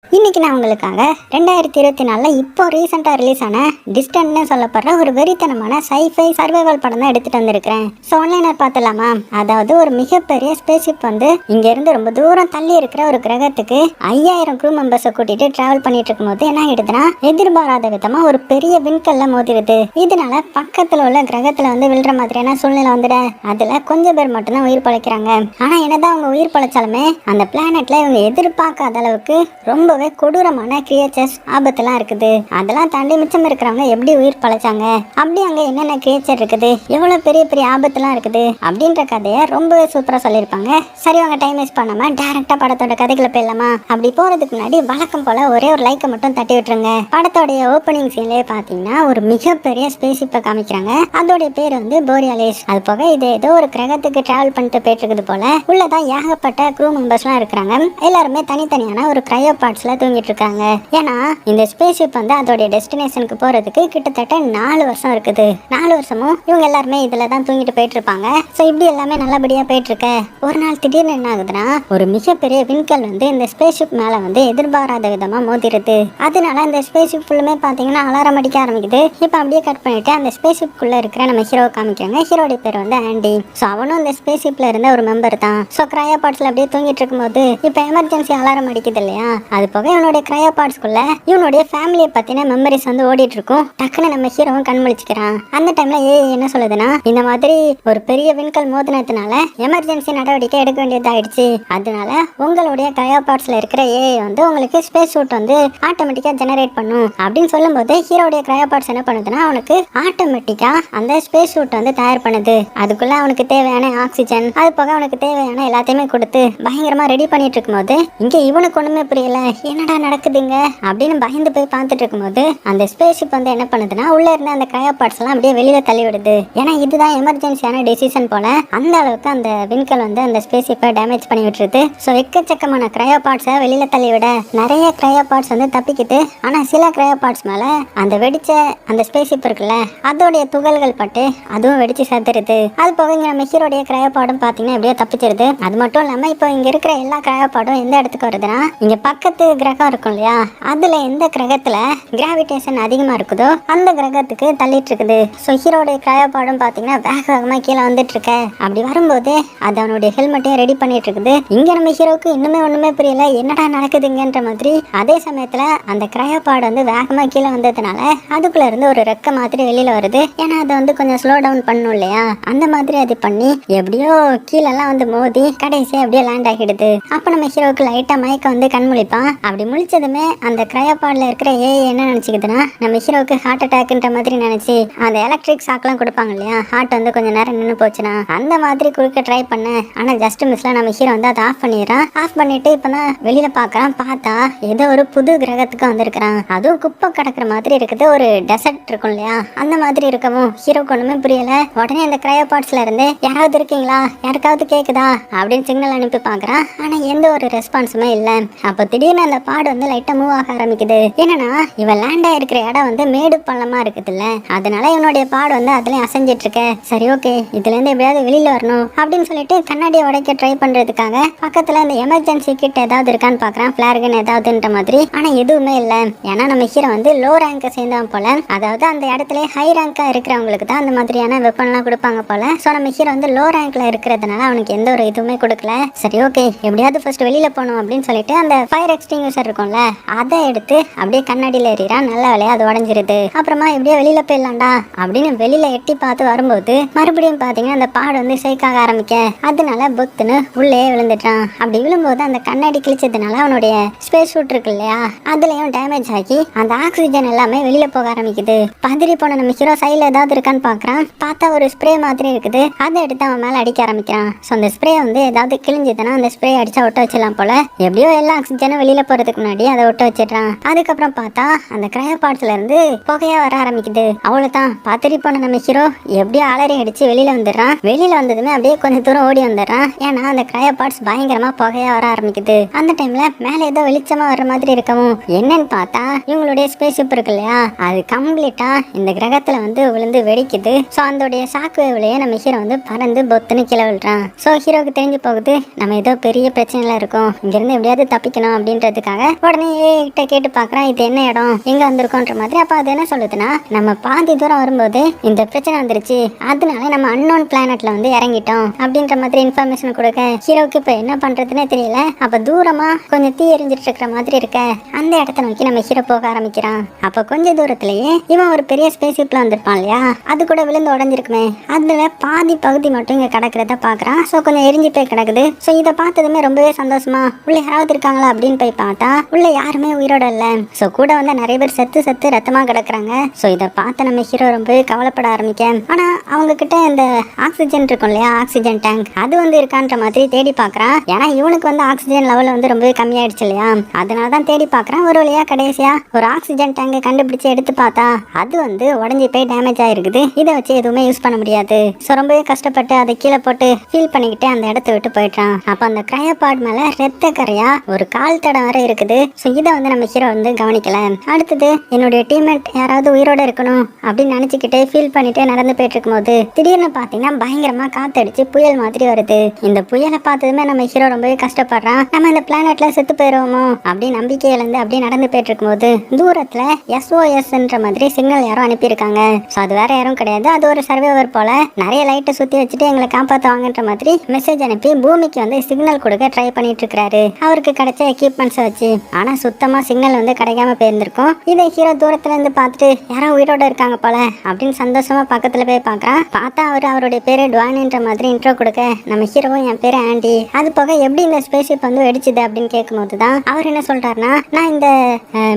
இன்னைக்கு நான் உங்களுக்காக 2024 இப்போ ரீசெண்டாக ரிலீஸ் ஆன டிஸ்டன்ட்னு சொல்லப்படுற ஒரு வெறித்தனமான சைஃபை சர்வைவல் படம் தான் எடுத்துட்டு வந்திருக்கிறேன். ஸோ ஆன்லைனர் பார்த்துலாமா? அதாவது ஒரு மிகப்பெரிய ஸ்பேஸ்ஷிப் வந்து இங்கேருந்து ரொம்ப தூரம் தள்ளி இருக்கிற ஒரு கிரகத்துக்கு 5000 க்ரூ மெம்பர்ஸை கூட்டிட்டு டிராவல் பண்ணிட்டு இருக்கும்போது என்ன ஆகிடுதுன்னா, எதிர்பாராத விதமாக ஒரு பெரிய விண்கல்ல மோதிடுது. இதனால பக்கத்தில் உள்ள கிரகத்தில் வந்து விழுற மாதிரியான சூழ்நிலை வந்துட அதில் கொஞ்சம் பேர் மட்டும்தான் உயிர் பழைக்கிறாங்க. ஆனால் என்னதான் அவங்க உயிர் பழைச்சாலுமே அந்த பிளானட்ல இவங்க எதிர்பார்க்காத அளவுக்கு ரொம்பவே கொடூரமான கிரியேச்சர்ஸ் ஆபத்துலாம் இருக்குது. அதெல்லாம் தாண்டி மிச்சம் இருக்கிறவங்க எப்படி உயிர் பழைச்சாங்க, அப்படி அங்க என்னென்ன கிரியேச்சர் இருக்குது, எவ்வளவு பெரிய பெரிய ஆபத்துலாம் இருக்குது அப்படின்ற கதையை ரொம்பவே சூப்பரா சொல்லியிருப்பாங்க. சரி, அவங்க டைம் வேஸ்ட் பண்ணாம டைரக்டா படத்தோட கதைகளை போயிடலாமா? அப்படி போறதுக்கு முன்னாடி வழக்கம் போல ஒரே ஒரு லைக்கை மட்டும் தட்டி விட்டுருங்க. படத்தோடைய ஓப்பனிங் சீன்லயே பாத்தீங்கன்னா ஒரு மிகப்பெரிய ஸ்பேஸ்ஷிப்பை காமிக்கிறாங்க. அதோடைய பேர் வந்து போரியாலிஸ். அது போக இது ஏதோ ஒரு கிரகத்துக்கு டிராவல் பண்ணிட்டு போயிட்டு இருக்குது போல. உள்ளதான் ஏகப்பட்ட க்ரூ மெம்பர்ஸ்லாம் இருக்கிறாங்க. எல்லாருமே தனித்தனியான ஒரு கிரையோ பார்ட்ஸ்ல தூங்கிட்டு இருக்காங்க. ஏன்னா இந்த ஸ்பேஸ்ஷிப் வந்து அதோடைய டெஸ்டினேஷனுக்கு போறதுக்கு கிட்டத்தட்ட 4 வருஷம் இருக்குது. 4 வருஷமும் இவங்க எல்லாருமே இதுல தான் தூங்கிட்டு போயிட்டு இருப்பாங்க. ஸோ இப்படி எல்லாமே நல்லபடியா போயிட்டு இருக்க ஒரு நாள் திடீர்னு என்ன ஆகுதுன்னா, ஒரு மிகப்பெரிய விண்கல் வந்து இந்த ஸ்பேஸ்ஷிப் மேல வந்து எதிர்பாராத விதமா மோதிருது. அதனால அந்த ஸ்பேஸ்ஷிப் ஃபுல்லுமே பாத்தீங்கன்னா அலாரம் அடிக்க ஆரம்பிக்குது. இப்போ அப்படியே கட் பண்ணிட்டு அந்த ஸ்பேஸ்ஷிப் குள்ள இருக்கிற நம்ம ஹீரோ காமிக்கிறாங்க. ஹீரோடைய பேர் வந்து ஆண்டி. ஸோ அவனும் அந்த ஸ்பேஸ்ஷிப்ல இருந்த ஒரு மெம்பர் தான். ஸோ கிரையோ பார்ட்ஸ்ல அப்படியே தூங்கிட்டு இருக்கும்போது இப்போ எமர்ஜென்சி அலாரம் அடிக்குது இல்லையா, அது போக இவனுடைய கிரையோ பார்ட்ஸ்குள்ள இவனுடைய ஃபேமிலியை பத்தின மெமரிஸ் வந்து ஓடிட்டு இருக்கும். டக்குன்னு நம்ம ஹீரோவும் கண் முழிச்சுக்கிறான். அந்த டைம்ல என்ன சொல்லுதுன்னா, இந்த மாதிரி ஒரு பெரிய விண்கல் மோதினதுனால எமர்ஜென்சி நடவடிக்கை எடுக்க வேண்டியதாயிடுச்சு. அதனால உங்களுடைய கிரையோ பார்ட்ஸ்ல இருக்கிற வந்து உங்களுக்கு ஸ்பேஸ் சூட் வந்து ஆட்டோமேட்டிக்கா ஜெனரேட் பண்ணும் அப்படின்னு சொல்லும்போது ஹீரோடைய கிரையோ பார்ட்ஸ் என்ன பண்ணுதுன்னா, அவனுக்கு ஆட்டோமேட்டிக்கா அந்த ஸ்பேஸ் சூட் வந்து தயார் பண்ணுது. அதுக்குள்ள அவனுக்கு தேவையான ஆக்சிஜன், அது போக அவனுக்கு தேவையான எல்லாத்தையுமே கொடுத்து பயங்கரமா ரெடி பண்ணிட்டு இருக்கும்போது இங்க இவனுக்கு ஒண்ணுமே புரியல, என்னடா நடக்குதுங்க அப்படின்னு பயந்து போய் பார்த்துட்டு இருக்கும்போது அந்த ஸ்பேஸ்ஷிப் வந்து என்ன பண்ணுதுன்னா, உள்ள இருந்த அந்த கிரையோ பார்ட்ஸ் எல்லாம் அப்படியே வெளியில தள்ளி விடுது. ஏன்னா இதுதான் எமர்ஜென்சியான டெசிஷன் போல. அந்த அளவுக்கு அந்த விண்கல் வந்து அந்த ஸ்பேஸ்ஷிப்பை டேமேஜ் பண்ணி விட்டுருது. ஸோ எக்கச்சக்கமான கிரையோ பார்ட்ஸை வெளியில தள்ளி விட நிறைய கிரையோ பார்ட்ஸ் வந்து தப்பிக்குது. ஆனா சில கிரையோ பார்ட்ஸ் மேல அந்த வெடிச்ச அந்த ஸ்பேஸ்ஷிப் இருக்குல்ல, அதோடைய துகள்கள் பட்டு அதுவும் வெடிச்சு செத்துருது. அது போக இங்க நம்ம ஹீரோடைய கிரையோ பார்டும் பாத்தீங்கன்னா எப்படியோ தப்பிச்சிருது. அது மட்டும் இல்லாம இப்போ இங்க இருக்கிற எல்லா கிரையோ பார்டும் எந்த இடத்துக்கு வருதுன்னா, இங்க பக்கத்து கிரகம் இருக்கும் இல்லையா, அதுல எந்த கிரகத்துல கிராவிடேஷன் அதிகமா இருக்குதோ அந்த கிரகத்துக்கு தள்ளிட்டு இருக்குது. ஸோ ஹீரோடைய கிரையோ பார்டும் பாத்தீங்கன்னா வேக வேகமா கீழே வந்துட்டு இருக்க. அப்படி வரும்போது அது அவனுடைய ஹெல்மெட்டையும் ரெடி பண்ணிட்டு இருக்குது. இங்க நம்ம ஹீரோக்கு இன்னுமே ஒண்ணுமே புரியல, என்னடா நடக்குதுங்கன்ற மாதிரி. அதே சமயத்துல அந்த கிரையோ பார்டு வந்து வேகமா கீழே வந்ததுனால அதுக்குள்ள இருந்து ஒரு ரெக்க மாதிரி வெளியில வருது. ஏன்னா அதை வந்து கொஞ்சம் ஸ்லோ டவுன் பண்ணும் இல்லையா, அந்த மாதிரி அது பண்ணி எப்படியோ கீழெல்லாம் வந்து மோதி கடைசியா அப்படியே லேண்ட் ஆகிடுது. அப்ப நம்ம ஹீரோக்கு லைட்டா மயக்க வந்து கண் முழிப்பான். அப்படி முழிச்சதுமே அந்த கிரையோ பார்ட்ல இருக்கிற என்ன நினைச்சுக்குதுன்னா, நம்ம ஹீரோக்கு ஹார்ட் அட்டாக்ன்ற மாதிரி நினைச்சு அந்த எலக்ட்ரிக் ஷாக்லாம் கொடுப்பாங்க இல்லையா, ஹார்ட் வந்து கொஞ்சம் நேரம் நின்று போச்சுன்னா அந்த மாதிரி குறுக்க ட்ரை பண்ண. ஆனா ஜஸ்ட் மிஸ்ல நம்ம ஹீரோ வந்து அதை ஆஃப் பண்ணிடுறான். ஆஃப் பண்ணிட்டு இப்பதான் வெளியில பாக்குறான். பார்த்தா ஏதோ ஒரு புது கிரகத்துக்கு வந்திருக்கிறான். அதுவும் குப்பை கிடக்குற மாதிரி இருக்குது. ஒரு டெசர்ட் இருக்கும் இல்லையா, அந்த மாதிரி இருக்கவும் ஹீரோக்கு ஒண்ணுமே புரியல. உடனே அந்த கிரையோ பார்ட்ஸ்ல இருந்து யாராவது இருக்கீங்களா, யாருக்காவது கேக்குதா அப்படின்னு சிக்னல் அனுப்பி பாக்குறான். ஆனா எந்த ஒரு ரெஸ்பான்ஸுமே இல்ல. அப்போ திடீர்னு அந்த பாடு வந்து லைட்டா மூவ் ஆக ஆரம்பிக்குது. என்னன்னா இவன் லேண்ட் ஆயிருக்கிற இடம் வந்து மேடு பள்ளமா இருக்குதுல்ல, அதனால இவனுடைய பாடு வந்து அதுலயும் அசைஞ்சிட்டு இருக்க. சரி, ஓகே, இதுல இருந்து எப்படியாவது வெளியில வரணும் அப்படின்னு சொல்லிட்டு கண்ணாடியை உடைக்க ட்ரை பண்றதுக்காக பக்கத்துல இந்த எமர்ஜென்சி கிட் ஏதாவது இருக்கான்னு பாக்குறான், பிளார்கன் ஏதாவதுன்ற மாதிரி. ஆனா எதுவுமே இல்ல. ஏன்னா நம்ம ஹீரோ வந்து லோ ரேங்கை சேர்ந்தவன் போல. அதாவது அந்த இடத்துல ஹை ரேங்கா இருக்கிறவங்களுக்கு தான் அந்த மாதிரியான வெப்பன் எல்லாம் கொடுப்பாங்க போல. சோ நம்ம ஹீரோ வந்து லோ ரேங்க்ல இருக்கிறதுனால அவனுக்கு எந்த ஒரு இதுவுமே கொடுக்கல. சரி, ஓகே, எப்படியாவது ஃபர்ஸ்ட் வெளியில போகணும் அப்படின்னு சொல்லிட்டு அந்த ஃபயர் எக்ஸ்டிங்யூஷர் இருக்கும்ல, அதை எடுத்து அப்படியே கண்ணாடியில ஏறிறான். நல்ல வேலையா அது உடஞ்சிருது. அப்புறமா எப்படியோ வெளியில போயிடலாம்டா அப்படின்னு வெளியில எட்டி பார்த்து வரும்போது மறுபடியும் பாத்தீங்கன்னா அந்த பாடு வந்து ஷேக் ஆக ஆரம்பிக்க, அதனால பொத்துன்னு உள்ளே விழுந்துட்டான். அப்படி விழும்போது அந்த கண்ணாடி கிழிச்சதுனால அவனுடைய ஸ்பேஸ் சூட் இருக்கு இல்லையா, அதுலயும் டேமேஜ் ஆகி அந்த ஆக்சிஜன் எல்லாமே வெளியில போக ஆரம்பிக்குது. பதறி போன நம்ம ஹீரோ சைடுல ஏதாவது இருக்கான்னு பாக்குறான். பார்த்தா ஒரு ஸ்ப்ரே மாதிரி இருக்குது. அதை எடுத்து அவன் மேல அடிக்க ஆரம்பிக்கிறான். ஸோ அந்த ஸ்ப்ரே வந்து ஏதாவது கிழிஞ்சதுன்னா அந்த ஸ்ப்ரே அடிச்சா ஒட்ட வச்சிடலாம் போல. எப்படியோ எல்லா ஆக்சிஜனும் வெளியில போறதுக்கு முன்னாடி அதை ஒட்ட வச்சிடுறான். அதுக்கப்புறம் பார்த்தா அந்த கிரையோ பார்ட்ஸ்ல இருந்து புகையா வர ஆரம்பிக்குது. அவ்வளவுதான், பதறி போன நம்ம ஹீரோ எப்படியோ அலறி அடிச்சு வெளியில வந்துடுறான். வெளியில வந்ததுமே அப்படியே கொஞ்சம் தூரம் ஓடி வந்துடுறான். ஏன்னா அந்த கிரையோ பார்ட்ஸ் பயங்கரமா புகையா வர ஆரம்பிக்குது. அந்த டைம்ல மேல ஏதோ வெளிச்சமா வர்ற மாதிரி இருக்கவும் என்னன்னு பார்த்தா இவங்களுடைய ஸ்பேஸ் ஷிப் இருக்கு இல்லையா, அது கம்ப்ளீட்டா இந்த கிரகத்துல வந்து விழுந்து வெடிக்குது. ஸோ அதோடைய ஷாக் வேவ்லயே நம்ம ஹீரோ வந்து பறந்து பொத்துன்னு கீழே விழுறான். ஸோ ஹீரோக்கு தெரிஞ்சு போகுது நம்ம ஏதோ பெரிய பிரச்சனைல இருக்கோம், இங்கிருந்து எப்படியாவது தப்பிக்கணும் அப்படின்ற கண்டுபிடிக்கிறதுக்காக உடனே ஏஐ கிட்ட கேட்டு பாக்குறான் இது என்ன இடம் எங்க வந்திருக்கோன்ற மாதிரி. அப்ப அது என்ன சொல்லுதுன்னா, நம்ம பாதி தூரம் வரும்போது இந்த பிரச்சனை வந்துருச்சு, அதனால நம்ம அன்னோன் பிளானட்ல வந்து இறங்கிட்டோம் அப்படின்ற மாதிரி இன்ஃபர்மேஷன் கொடுக்க ஹீரோக்கு இப்ப என்ன பண்றதுன்னே தெரியல. அப்ப தூரமா கொஞ்சம் தீ எரிஞ்சிட்டு இருக்கிற மாதிரி இருக்க அந்த இடத்த நோக்கி நம்ம ஹீரோ போக ஆரம்பிக்கிறான். அப்ப கொஞ்ச தூரத்திலேயே இவன் ஒரு பெரிய ஸ்பேஸ் ஷிப்ல வந்திருப்பான் இல்லையா, அது கூட விழுந்து உடஞ்சிருக்குமே, அதுல பாதி பகுதி மட்டும் இங்க கிடக்கிறத பாக்குறான். சோ கொஞ்சம் எரிஞ்சு போய் கிடக்குது. சோ இதை பார்த்ததுமே ரொம்பவே சந்தோஷமா உள்ள யாராவது இருக்காங்களா அப்படின்னு போய் பார்த்தா உள்ள யாருமே உயிரோட இல்ல. சோ கூட வந்து நிறைய பேர் செத்து செத்து ரத்தமா கிடக்குறாங்க. சோ இதை பார்த்து நம்ம ஹீரோ ரொம்பவே கவலைப்பட ஆரம்பிக்க, ஆனா அவங்க கிட்ட இந்த ஆக்சிஜன் இருக்கும் இல்லையா, ஆக்சிஜன் டேங்க் அது வந்து இருக்கான்ற மாதிரி தேடி பாக்குறான். ஏன்னா இவனுக்கு வந்து ஆக்சிஜன் லெவல் வந்து ரொம்பவே கம்மியாயிடுச்சு இல்லையா, அதனாலதான் தேடி பாக்குறான். ஒரு வழியா கடைசியா ஒரு ஆக்சிஜன் டேங்கை கண்டுபிடிச்சு எடுத்து பார்த்தா அது வந்து உடஞ்சி போய் டேமேஜ் ஆயிருக்குது. இதை வச்சு எதுவுமே யூஸ் பண்ண முடியாது. சோ ரொம்பவே கஷ்டப்பட்டு அதை கீழே போட்டு ஃபீல் பண்ணிக்கிட்டு அந்த இடத்த விட்டு போயிட்டான். அப்ப அந்த கிரையோபாட் மேல ரத்த கரையா ஒரு கால் தடம் வரை இருக்குது. சோ இதை வந்து நம்ம ஹீரோ வந்து கவனிக்கல. அடுத்தது என்னுடைய டீம்மேட் யாராவது உயிரோட இருக்கணும் அப்படின்னு நினைச்சுக்கிட்டே ஃபீல் பண்ணிட்டு நடந்து போயிட்டு இருக்கும் போது திடீர்னு பாத்தீங்கன்னா பயங்கரமா காத்தடிச்சு புயல் மாதிரி வருது. இந்த புயலை பார்த்ததுமே நம்ம ஹீரோ ரொம்பவே கஷ்டப்படுறான். நம்ம இந்த பிளானட்ல செத்து போயிருவோமோ அப்படின்னு நம்பிக்கை இழந்து அப்படியே நடந்து போயிட்டு இருக்கும் போது தூரத்துல SOSன்ற மாதிரி சிக்னல் யாரும் அனுப்பியிருக்காங்க. ஸோ அது வேற யாரும் கிடையாது, அது ஒரு சர்வைவர் போல நிறைய லைட்டை சுத்தி வச்சுட்டு எங்களை காப்பாற்றுவாங்கன்ற மாதிரி மெசேஜ் அனுப்பி பூமிக்கு வந்து சிக்னல் கொடுக்க ட்ரை பண்ணிட்டு இருக்காரு அவருக்கு கிடைச்ச எக்யூப்மெண்ட்ஸை வச்சு. ஆனா சுத்தமா சிக்னல் வந்து கிடைக்காம போயிருந்திருக்கும். இதை ஹீரோ தூரத்துல இருந்து பார்த்துட்டு யாரோ உயிரோட இருக்காங்க போல அப்படின்னு சந்தோஷமா பக்கத்துல போய் பார்க்கறான். பார்த்தா அவருடைய பேரு டுவானின்ற மாதிரி இன்ட்ரோ கொடுக்க நம்ம ஹீரோவும் என் பேரு ஆண்டி, அது போக எப்படி இந்த ஸ்பேஸ்ஷிப் வந்து வெடிச்சுது அப்படின்னு கேட்கும்போது தான் அவர் என்ன சொல்றாருன்னா, நான் இந்த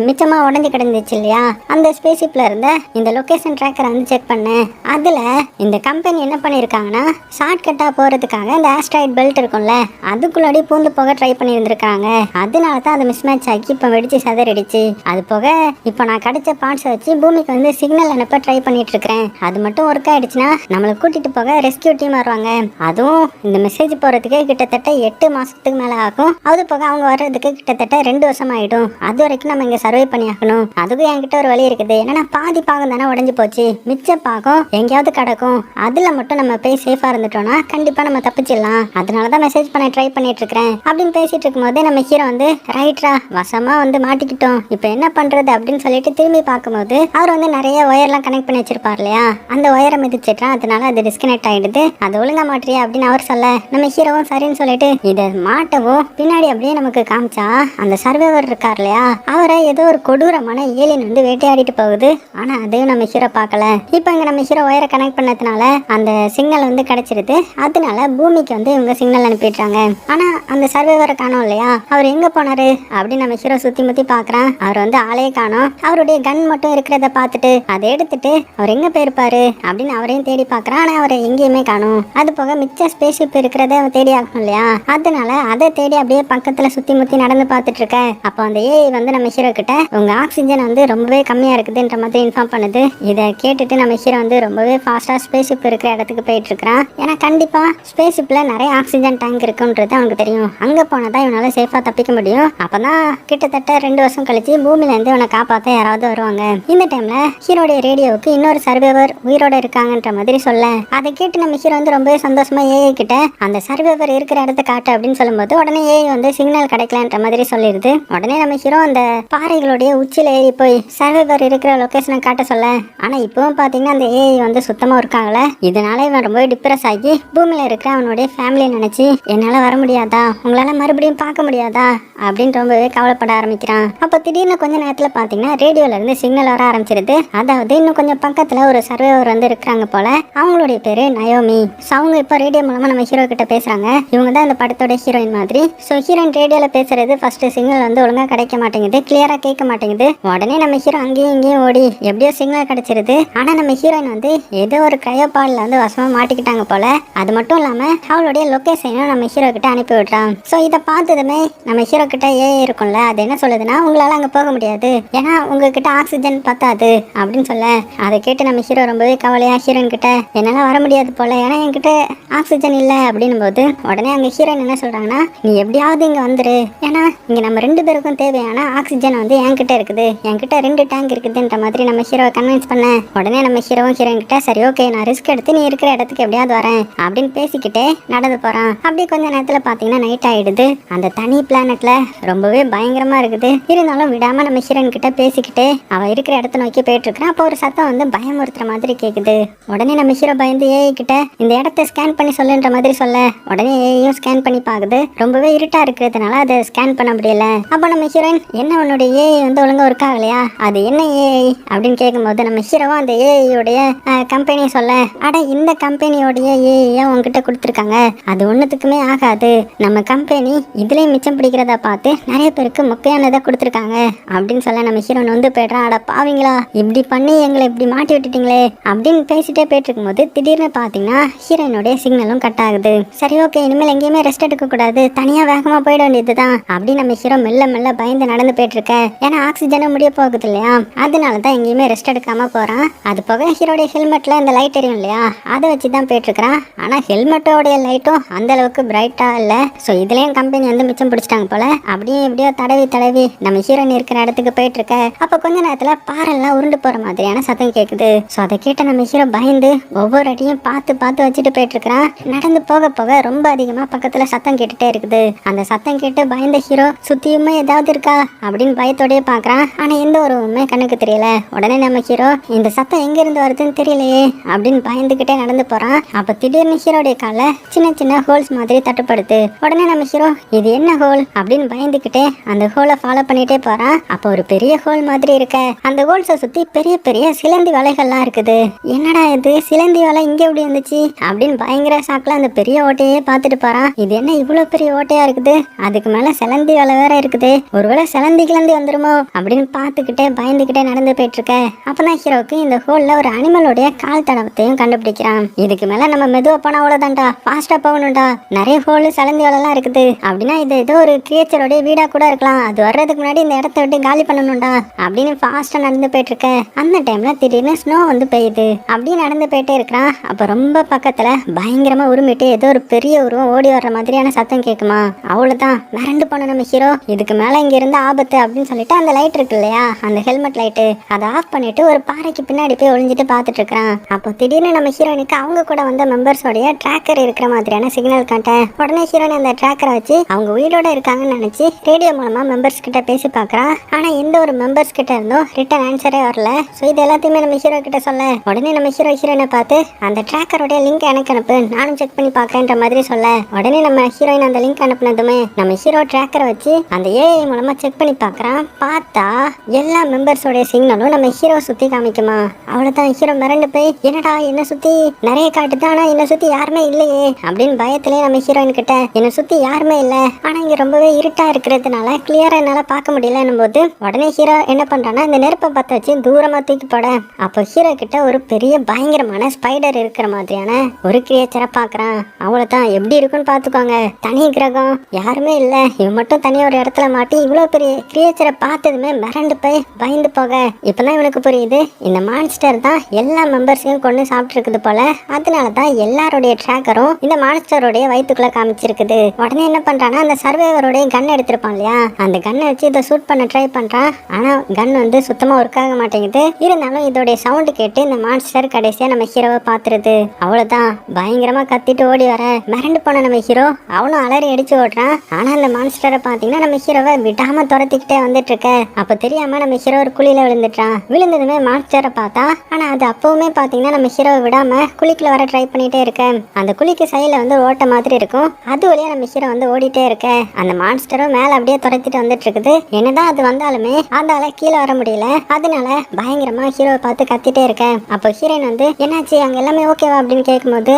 மிச்சமா உடஞ்சி கிடந்துச்சு இல்லையா அந்த ஸ்பேஸ்ஷிப்ல இருந்த இந்த லொகேஷன் ட்ராக்கரை வந்து செக் பண்ணேன். அதுல இந்த கம்பெனி என்ன பண்ணிருக்காங்கன்னா ஷார்ட்கட்டா போறதுக்காக இந்த ஆஸ்ட்ராய்ட் பெல்ட் இருக்கும்ல அதுக்குள்ளாடி பூந்து போக ட்ரை பண்ணி இருந்திருக்காங்க. அதனால தான் அது மிஸ் மேட்ச் ஆகி இப்போ வெடிச்சு சதறிடுச்சு. அது போக இப்போ நான் கிடைச்ச பார்ட்ஸை வச்சு பூமிக்கு வந்து சிக்னல் அனுப்ப ட்ரை பண்ணிட்டு இருக்கிறேன். அது மட்டும் ஒர்க் ஆயிடுச்சுன்னா நம்மளை கூட்டிட்டு போக ரெஸ்கியூ டீம் வருவாங்க. அதுவும் இந்த மெசேஜ் போறதுக்கு கிட்டத்தட்ட 8 மாசத்துக்கு மேல ஆகும். அது போக அவங்க வர்றதுக்கு கிட்டத்தட்ட 2 வருஷம் ஆயிடும். அது வரைக்கும் நம்ம இங்க சர்வை பண்ணி ஆகணும். அதுக்கும் என்கிட்ட ஒரு வழி இருக்குது. என்னன்னா பாதி பாகம் தானே உடஞ்சு போச்சு, மிச்ச பாகம் எங்கேயாவது கிடக்கும். அதுல மட்டும் நம்ம போய் சேஃபா இருந்துட்டோம்னா கண்டிப்பா நம்ம தப்பிச்சிடலாம். அதனாலதான் மெசேஜ் பண்ண ட்ரை பண்ணிட்டு இருக்கிறேன் அப்படின்னு பேசிட்டு இருக்கும் போது நம்ம ஹீரோ வந்து ரைட்ரா வசமா வந்து மாட்டிக்கிட்டோம், இப்போ என்ன பண்றது அப்படின்னு சொல்லிட்டு திரும்பி பார்க்கும்போது அவர் வந்து நிறைய ஒயர்லாம் கனெக்ட் பண்ணி வச்சிருப்பார் இல்லையா, அந்த ஒயரை மிதிச்சிட்டான். அதனால அது டிஸ்கனெக்ட் ஆயிடுது. அது ஒழுங்கா மாற்றியா அப்படின்னு அவர் சொல்ல நம்ம ஹீரோவும் சரின்னு சொல்லிட்டு இதை மாட்டவும் பின்னாடி அப்படியே நமக்கு காமிச்சா அந்த சர்வைவர் இருக்கார் இல்லையா, அவரை ஏதோ ஒரு கொடூரமான ஏலியன் வந்து வேட்டையாடிட்டு போகுது. ஆனா அதையும் நம்ம ஹீரோ பார்க்கல. இப்போ இங்க நம்ம ஹீரோ ஒயரை கனெக்ட் பண்ணதுனால அந்த சிக்னல் வந்து கிடைச்சிருது. அதனால பூமிக்கு வந்து இவங்க சிக்னல் அனுப்பிடுறாங்க. ஆனா அந்த சர்வைவரை காணோம் இல்லையா, அவர் எங்க போனாரு அப்படின்னு நம்ம ஹீரோ சுத்தி முத்தி பாக்குறான். அவர் வந்து ஆளையே காணோம். அவருடைய கன் மட்டும் இருக்கிறத பார்த்துட்டு அதை எடுத்துட்டு அவர் எங்க போயிருப்பாரு அப்படின்னு அவரையும் தேடி பாக்குறான். ஆனா அவரை எங்கேயுமே காணோம். அது போக மிச்ச ஸ்பேஸ்ஷிப் இருக்கிறத அவன் தேடி ஆகணும் இல்லையா, அதனால அதை தேடி அப்படியே பக்கத்துல சுத்தி முத்தி நடந்து பார்த்துட்டு இருக்க. அப்போ அந்த ஏஐ வந்து நம்ம ஹீரோ கிட்ட உங்க ஆக்சிஜன் வந்து ரொம்பவே கம்மியா இருக்குதுன்ற மாதிரி இன்ஃபார்ம் பண்ணுது. இதை கேட்டுட்டு நம்ம ஹீரோ வந்து ரொம்பவே ஃபாஸ்டா ஸ்பேஸ்ஷிப் இருக்கிற இடத்துக்கு போயிட்டு இருக்கிறான். ஏன்னா கண்டிப்பா ஸ்பேஸ்ஷிப்ல நிறைய ஆக்சிஜன் டேங்க் இருக்குன்றது அவனுக்கு தெரியும். அங்க போனதான் இவனால சேஃபா தப்பிக்க முடியும். அப்பதான் கிட்டத்தட்ட 2 வருஷம் கழிச்சு பூமியில இருந்து இவனை காப்பாத்த யாராவது வருவாங்க. இந்த டைம்ல ஹீரோடைய ரேடியோவுக்கு இன்னொரு சர்வைவர் உயிரோட இருக்காங்கன்ற மாதிரி சொல்ல அதை கேட்டு நம்ம ஹீரோ வந்து ரொம்பவே சந்தோஷமா ஏஐ கிட்ட அந்த சர்வைவர் இருக்கிற இடத்த காட்டு அப்படின்னு சொல்லும்போது உடனே ஏஐ வந்து சிக்னல் கிடைக்கலன்ற மாதிரி சொல்லிடுது. உடனே நம்ம ஹீரோ அந்த பாறைகளுடைய உச்சியில ஏறி போய் சர்வைவர் இருக்கிற லொகேஷனை காட்ட சொல்ல, ஆனா இப்பவும் பாத்தீங்கன்னா அந்த ஏஐ வந்து சுத்தமா இருக்காங்களே. இதனால இவன் ரொம்ப டிப்ரெஸ் ஆகி பூமியில இருக்கிற அவனுடைய ஃபேமிலியை நினைச்சு என்னால வர முடியாதா, உங்களால மறுபடியும் பார்க்க முடியாதா அப்படின்னு ரொம்பவே கவலைப்பட ஆரம்பிக்கிறான். அப்ப திடீர்னு கொஞ்ச நேரத்துல பாத்தீங்கன்னா ரேடியோல இருந்து சிக்னல் வர ஆரம்பிச்சிருது. அதாவது இன்னும் கொஞ்சம் பக்கத்துல ஒரு சர்வைவர் வந்து இருக்கிறாங்க போல. அவங்களுடைய பேரு நயோமி. அவங்க இப்ப ரேடியோ மூலமா நம்ம ஹீரோ கிட்ட பேசுறாங்க. இவங்க தான் இந்த படத்தோட ஹீரோயின் மாதிரி. சோ ஹீரோயின் ரேடியோல பேசுறது ஃபர்ஸ்ட் சிக்னல் வந்து ஒழுங்கா கிடைக்க மாட்டேங்குது, கிளியரா கேட்க மாட்டேங்குது. உடனே நம்ம ஹீரோ அங்கேயும் இங்கேயும் ஓடி எப்படியோ சிக்னல் கிடைச்சிருது. ஆனா நம்ம ஹீரோயின் வந்து ஏதோ ஒரு கிரையோபாட்ல வந்து வசமா மாட்டிக்கிட்டாங்க போல. அது மட்டும் இல்லாம அவளுடைய லொகேஷனும் நம்ம ஹீரோ கிட்ட அனுப்பி விடுறான். சோ இதை பார்த்ததுமே நம்ம ஹீரோ கிட்ட ஏஐ இருக்கும்ல, அது என்ன சொல்லுதுன்னா உங்களால அங்க போக முடியாது, ஏன்னா உங்ககிட்ட ஆக்சிஜன் பத்தாது அப்படின்னு சொல்ல அதை கேட்டு நம்ம ஹீரோ ரொம்பவே கவலையா ஹீரோயின் கிட்ட என்னால வர முடியாது போல, ஏன்னா என்கிட்ட ஆக்சிஜன் இல்லை அப்படின்னும் போது உடனே அங்க ஹீரோயின் என்ன சொல்றாங்கன்னா நீ எப்படியாவது இங்க வந்துரு, ஏன்னா இங்க நம்ம 2 பேருக்கும் தேவையான ஆக்சிஜன் வந்து என்கிட்ட இருக்குது, என்கிட்ட 2 டேங்க் இருக்குதுன்ற மாதிரி நம்ம ஹீரோவை கன்வின்ஸ் பண்ண உடனே நம்ம ஹீரோவும் ஹீரோயின் கிட்ட சரி ஓகே நான் ரிஸ்க் எடுத்து நீ இருக்கிற இடத்துக்கு எப்படியாவது வரேன் அப்படின்னு பேசிக்கிட்டே நடந்து போறான். அப்படி கொஞ்ச நேரத்துல பாத்தீங்கன்னா நைட் ஆயிடுது. அந்த தனி பிளானட்ல ரொம்பவே பயங்கரமா இருக்குது. இருந்தாலும் விடாம நம்ம ஹீரோயின் கிட்ட பேசிக்கிட்டு அவ இருக்கிற இடத்த நோக்கி போயிட்டு இருக்கிறான். அப்போ ஒரு சத்தம் வந்து பயமுறுத்துற மாதிரி கேக்குது. உடனே நம்ம ஹீரோ பயந்து ஏஐ கிட்ட இந்த இடத்த ஸ்கேன் பண்ணி சொல்லுன்ற மாதிரி சொல்ல உடனே ஏஐயும் ஸ்கேன் பண்ணி பாக்குது. ரொம்பவே இருட்டா இருக்கிறதுனால அதை ஸ்கேன் பண்ண முடியல. அப்ப நம்ம ஹீரோயின் என்ன உன்னுடைய ஏஐ வந்து ஒழுங்கா ஒர்க் ஆகலையா, அது என்ன ஏஐ அப்படின்னு கேட்கும்போது நம்ம ஹீரோவும் அந்த ஏஐயோடைய கம்பெனியை சொல்ல, அட இந்த கம்பெனியோடைய ஏஐயா உங்ககிட்ட கொடுத்துருக்காங்க, அது ஒன்றுத்துக்குமே ஆகாது, நம்ம கம்பெனி இதுலேயும் மிச்சம் பிடிக்கிறத பார்த்து நிறைய பேருக்கு முக்கியமானதை கொடுத்துருக்காங்க அப்படின்னு சொல்ல நம்ம ஹீரோன் வந்து போய்ட்றான். அட பாவீங்களா, இப்படி பண்ணி எங்களை இப்படி மாட்டி விட்டுட்டீங்களே அப்படின்னு பேசிட்டே போயிட்டு இருக்கும்போது திடீர்னு பார்த்தீங்கன்னா ஹீரோயினுடைய சிக்னலும் கட் ஆகுது. சரி ஓகே, இனிமேல் எங்கேயுமே ரெஸ்ட் எடுக்க கூடாது, தனியாக வேகமாக போயிட வேண்டியதுதான் அப்படின்னு நம்ம ஹீரோ மெல்ல மெல்ல பயந்து நடந்து போயிட்டு இருக்க. ஏன்னா ஆக்சிஜனும் முடிய போகுது இல்லையா, அதனால தான் எங்கேயுமே ரெஸ்ட் எடுக்காம போறான். அது போக ஹீரோடைய ஹெல்மெட்ல இந்த லைட் எரியும் இல்லையா, அதை வச்சு தான் போயிட்டு இருக்கிறான். ஆனா ஹெல்மெட்டோடைய லைட்டும் அந்த அளவுக்கு பிரைட்டா இல்ல. ஸோ இதுலயும் கம்பெனி வந்து மிச்சம் பிடிச்சிட்டாங்க போல. அப்படியே எப்படியோ தடவி தடவி நம்ம ஹீரோயின் இருக்கிற இடத்துக்கு போயிட்டு இருக்க. அப்ப கொஞ்ச நேரத்துல பாறைல்லாம் உருண்டு போற மாதிரியான சத்தம் கேக்குது. ஸோ அதை கேட்ட நம்ம ஹீரோ பயந்து ஒவ்வொரு அடியும் பார்த்து பார்த்து வச்சுட்டு போயிட்டு இருக்கிறான். நடந்து போக போக ரொம்ப அதிகமா பக்கத்துல சத்தம் கேட்டுட்டே இருக்குது. அந்த சத்தம் கேட்டு பயந்த ஹீரோ சுத்தியுமே ஏதாவது இருக்கா அப்படின்னு பயத்தோடய பாக்குறான். ஆனா எந்த ஒரு உண்மை கண்ணுக்கு தெரியல. உடனே நம்ம ஹீரோ இந்த சத்தம் எங்க இருந்து வருதுன்னு தெரியலையே அப்படின்னு பயந்துகிட்டே நடந்து போறான். அப்ப திடீர்னு ஹீரோடைய கால சின்ன சின்ன ஹோல்ஸ் மாதிரி தட்டுப்படுது. உடனே நம்ம ஹீரோ இது என்ன ஹோல் அப்படின்னு பயந்துகிட்டே அந்த ஹோலை ஃபாலோ பண்ணிட்டே போறான். அப்ப ஒரு பெரிய ஹோல் மாதிரி இருக்க. அந்த ஹோல்ஸை சுத்தி பெரிய பெரிய சிலந்தி வலைகள்லாம் இருக்குது. என்னடா இது சிலந்தி வலை இங்க எப்படி இருந்துச்சு அப்படின்னு பயங்கர ஷாக்ல அந்த பெரிய ஓட்டையே பார்த்துட்டு போறான். இது என்ன இவ்வளவு பெரிய ஓட்டையா இருக்குது, அதுக்கு மேல சிலந்தி வலை வேற இருக்குது, ஒருவேளை சிலந்தி கிளந்தி வந்துருமோ அப்படின்னு பார்த்துக்கிட்டே பயந்துகிட்டே நடந்து போயிட்டு இருக்க. அப்பதான் ஹீரோக்கு இந்த ஹோல்ல ஒரு அனிமலோடைய கால் தடவத்தையும் கண்டுபிடிக்கிறான். இதுக்கு மேல நம்ம மெதுவா போனா அவ்வளவுதான்டா, ஃபாஸ்டா போகணும்டா, நிறைய ஹோல் சிலந்தி வலை எல்லாம் இருக்குது அப்படின்னா இது ஏதோ ஒரு கிரியேச்சரோடைய வீடா கூட இருக்கலாம், அது வர்றதுக்கு முன்னாடி இந்த இடத்த விட்டு காலி பண்ணணும்டா அப்படின்னு ஃபாஸ்டா நடந்து போயிட்டு இருக்க. அந்த டைம்ல திடீர்னு ஸ்னோ வந்து பெய்யுது. அப்படியே நடந்து போயிட்டே இருக்கிறான். அப்ப ரொம்ப பக்கத்துல பயங்கரமா உருமிட்டு ஏதோ ஒரு பெரிய உருவம் ஓடி வர்ற மாதிரியான சத்தம் கேட்குமா. அவ்வளவுதான் மிரண்டு போன நம்ம ஹீரோ இதுக்கு மேல இங்க இருந்த ஆபத்து அப்படின்னு சொல்லிட்டு அந்த லைட் இருக்கு இல்லையா, அந்த ஹெல்மெட் லைட்டு அதை ஆஃப் பண்ணிட்டு ஒரு பாறைக்கு பின்னாடி போய் ஒளிஞ்சிட்டு பார்த்துட்டு இருக்கிறான். அப்போ திடீர்னு நம்ம ஹீரோயினுக்கு அவங்க கூட வந்த மெம்பர்ஸோடைய ட்ராக்கர் இருக்கிற மாதிரியான சிக்னல் காட்டேன். உடனே ஹீரோயின் அந்த ட்ராக்கரை வச்சு அவங்க உயிரோட இருக்காங்கன்னு நினைச்சு ரேடியோ மூலமா மெம்பர்ஸ் கிட்ட பேசி பாக்குறா. ஆனா எந்த ஒரு மெம்பர்ஸ் கிட்ட இருந்தும் ரிட்டன் ஆன்சரே வரல. ஸோ இது எல்லாத்தையுமே நம்ம ஹீரோ கிட்ட சொல்ல உடனே நம்ம ஹீரோயினை பார்த்து அந்த ட்ராக்கரோட லிங்க் எனக்கு அனுப்பு, நானும் செக் பண்ணி பார்க்கறேன்ற மாதிரி சொல்ல உடனே நம்ம ஹீரோயின் அந்த லிங்க் அனுப்புனதுமே நம்ம ஹீரோ ட்ராக்கரை வச்சு அந்த ஏஐ மூலமா செக் பண்ணி பார்க்கறான். பார்த்தா எல்லா மெம்பர்ஸோட சிக்னலும் நம்ம ஹீரோ சுத்தி காமிக்குமா. அவ்வளவுதான் ஹீரோ மிரண்டு போய் என்னடா என்ன சுத்தி நிறைய காட்டுது, ஆனா என்ன சுத்தி யாருமே இல்லையே அப்படின்னு பயத்திலேயே நம்ம ஹீரோயின் கிட்ட என்ன சுத்தி யாருமே இல்ல, ஆனா இங்க ரொம்பவே இருட்டா இருக்கிறதுனால கிளியரா என்னால பார்க்க முடியலன்னும் போது உடனே ஹீரோ என்ன பண்றான்னா இந்த நெருப்பை பத்த வச்சு தூரமா தூக்கி போட. அப்போ ஹீரோ கிட்ட ஒரு பெரிய பயங்கரமான ஸ்பைடர் இருக்கிற மாதிரியான ஒரு கிரியேச்சரை பாக்குறான். அவ்வளவுதான் எப்படி இருக்குன்னு பாத்துக்கோங்க, தனி கிரகம் யாருமே இல்ல, இவன் மட்டும் தனியா ஒரு இடத்துல மாட்டி இவ்வளவு பெரிய கிரியேச்சரை பார்த்ததுமே மிரண்டு போய் பயந்து போக. இப்பதான் இவனுக்கு புரியுது இந்த மான்ஸ்டர் தான் எல்லா மெம்பர்ஸையும் கொண்டு சாப்பிட்டு இருக்குது போல. அதனாலதான் எல்லாருடைய ட்ராக்கரும் இந்த மான்ஸ்டருடைய வயிற்றுக்குள்ள காமிச்சிருக்குது. உடனே என்ன பண்றான்னா அந்த சர்வைவருடைய கன் எடுத்திருப்பான் இல்லையா, அந்த கன்னை வச்சு இதை ஷூட் பண்ண ட்ரை பண்றான். ஆனா கன் வந்து சுத்தமா ஒர்க் ஆக மாட்டேங்குது. இருந்தாலும் இதோடைய சவுண்ட் கேட்டு இந்த மான்ஸ்டர் கடைசியா நம்ம ஹீரோவை பாத்துருது. அவ்வளவுதான் பயங்கரமா கத்திட்டு ஓடி வர மிரண்டு போன நம்ம ஹீரோ அவனும் அலறி அடிச்சு ஓடுறான். ஆனா அந்த மான்ஸ்டரை பாத்தீங்கன்னா நம்ம ஹீரோவை விடாம துரத்திக்கிட்டே வந்துட்டு இருக்க. அப்ப தெரியாம நம்ம ஹீரோ ஒரு குழியில விழுந்துட்டான். விழுந்ததுமே மான்ஸ்டரை பார்த்தா ஆனா அது அப்பவுமே பாத்தீங்கன்னா நம்ம ஹீரோவை விடாம குழிக்குள்ள வர ட்ரை பண்ணிட்டே இருக்க. அந்த குழிக்கு சைடுல வந்து ஓட்ட மாதிரி இருக்கும், அது வழியா நம்ம ஹீரோ வந்து ஓடிட்டே இருக்க. அந்த மான்ஸ்டரும் மேல அப்படியே துரத்திட்டு வந்துட்டு இருக்குது. என்னதான் அது வந்தாலுமே அதால கீழே வர முடியல. அதனால பயங்கரமா ஹீரோவை பார்த்து கத்திட்டே இருக்க. அப்போ ஹீரோயின் வந்து என்னாச்சு அங்க எல்லாமே ஓகேவா அப்படின்னு கேட்கும்போது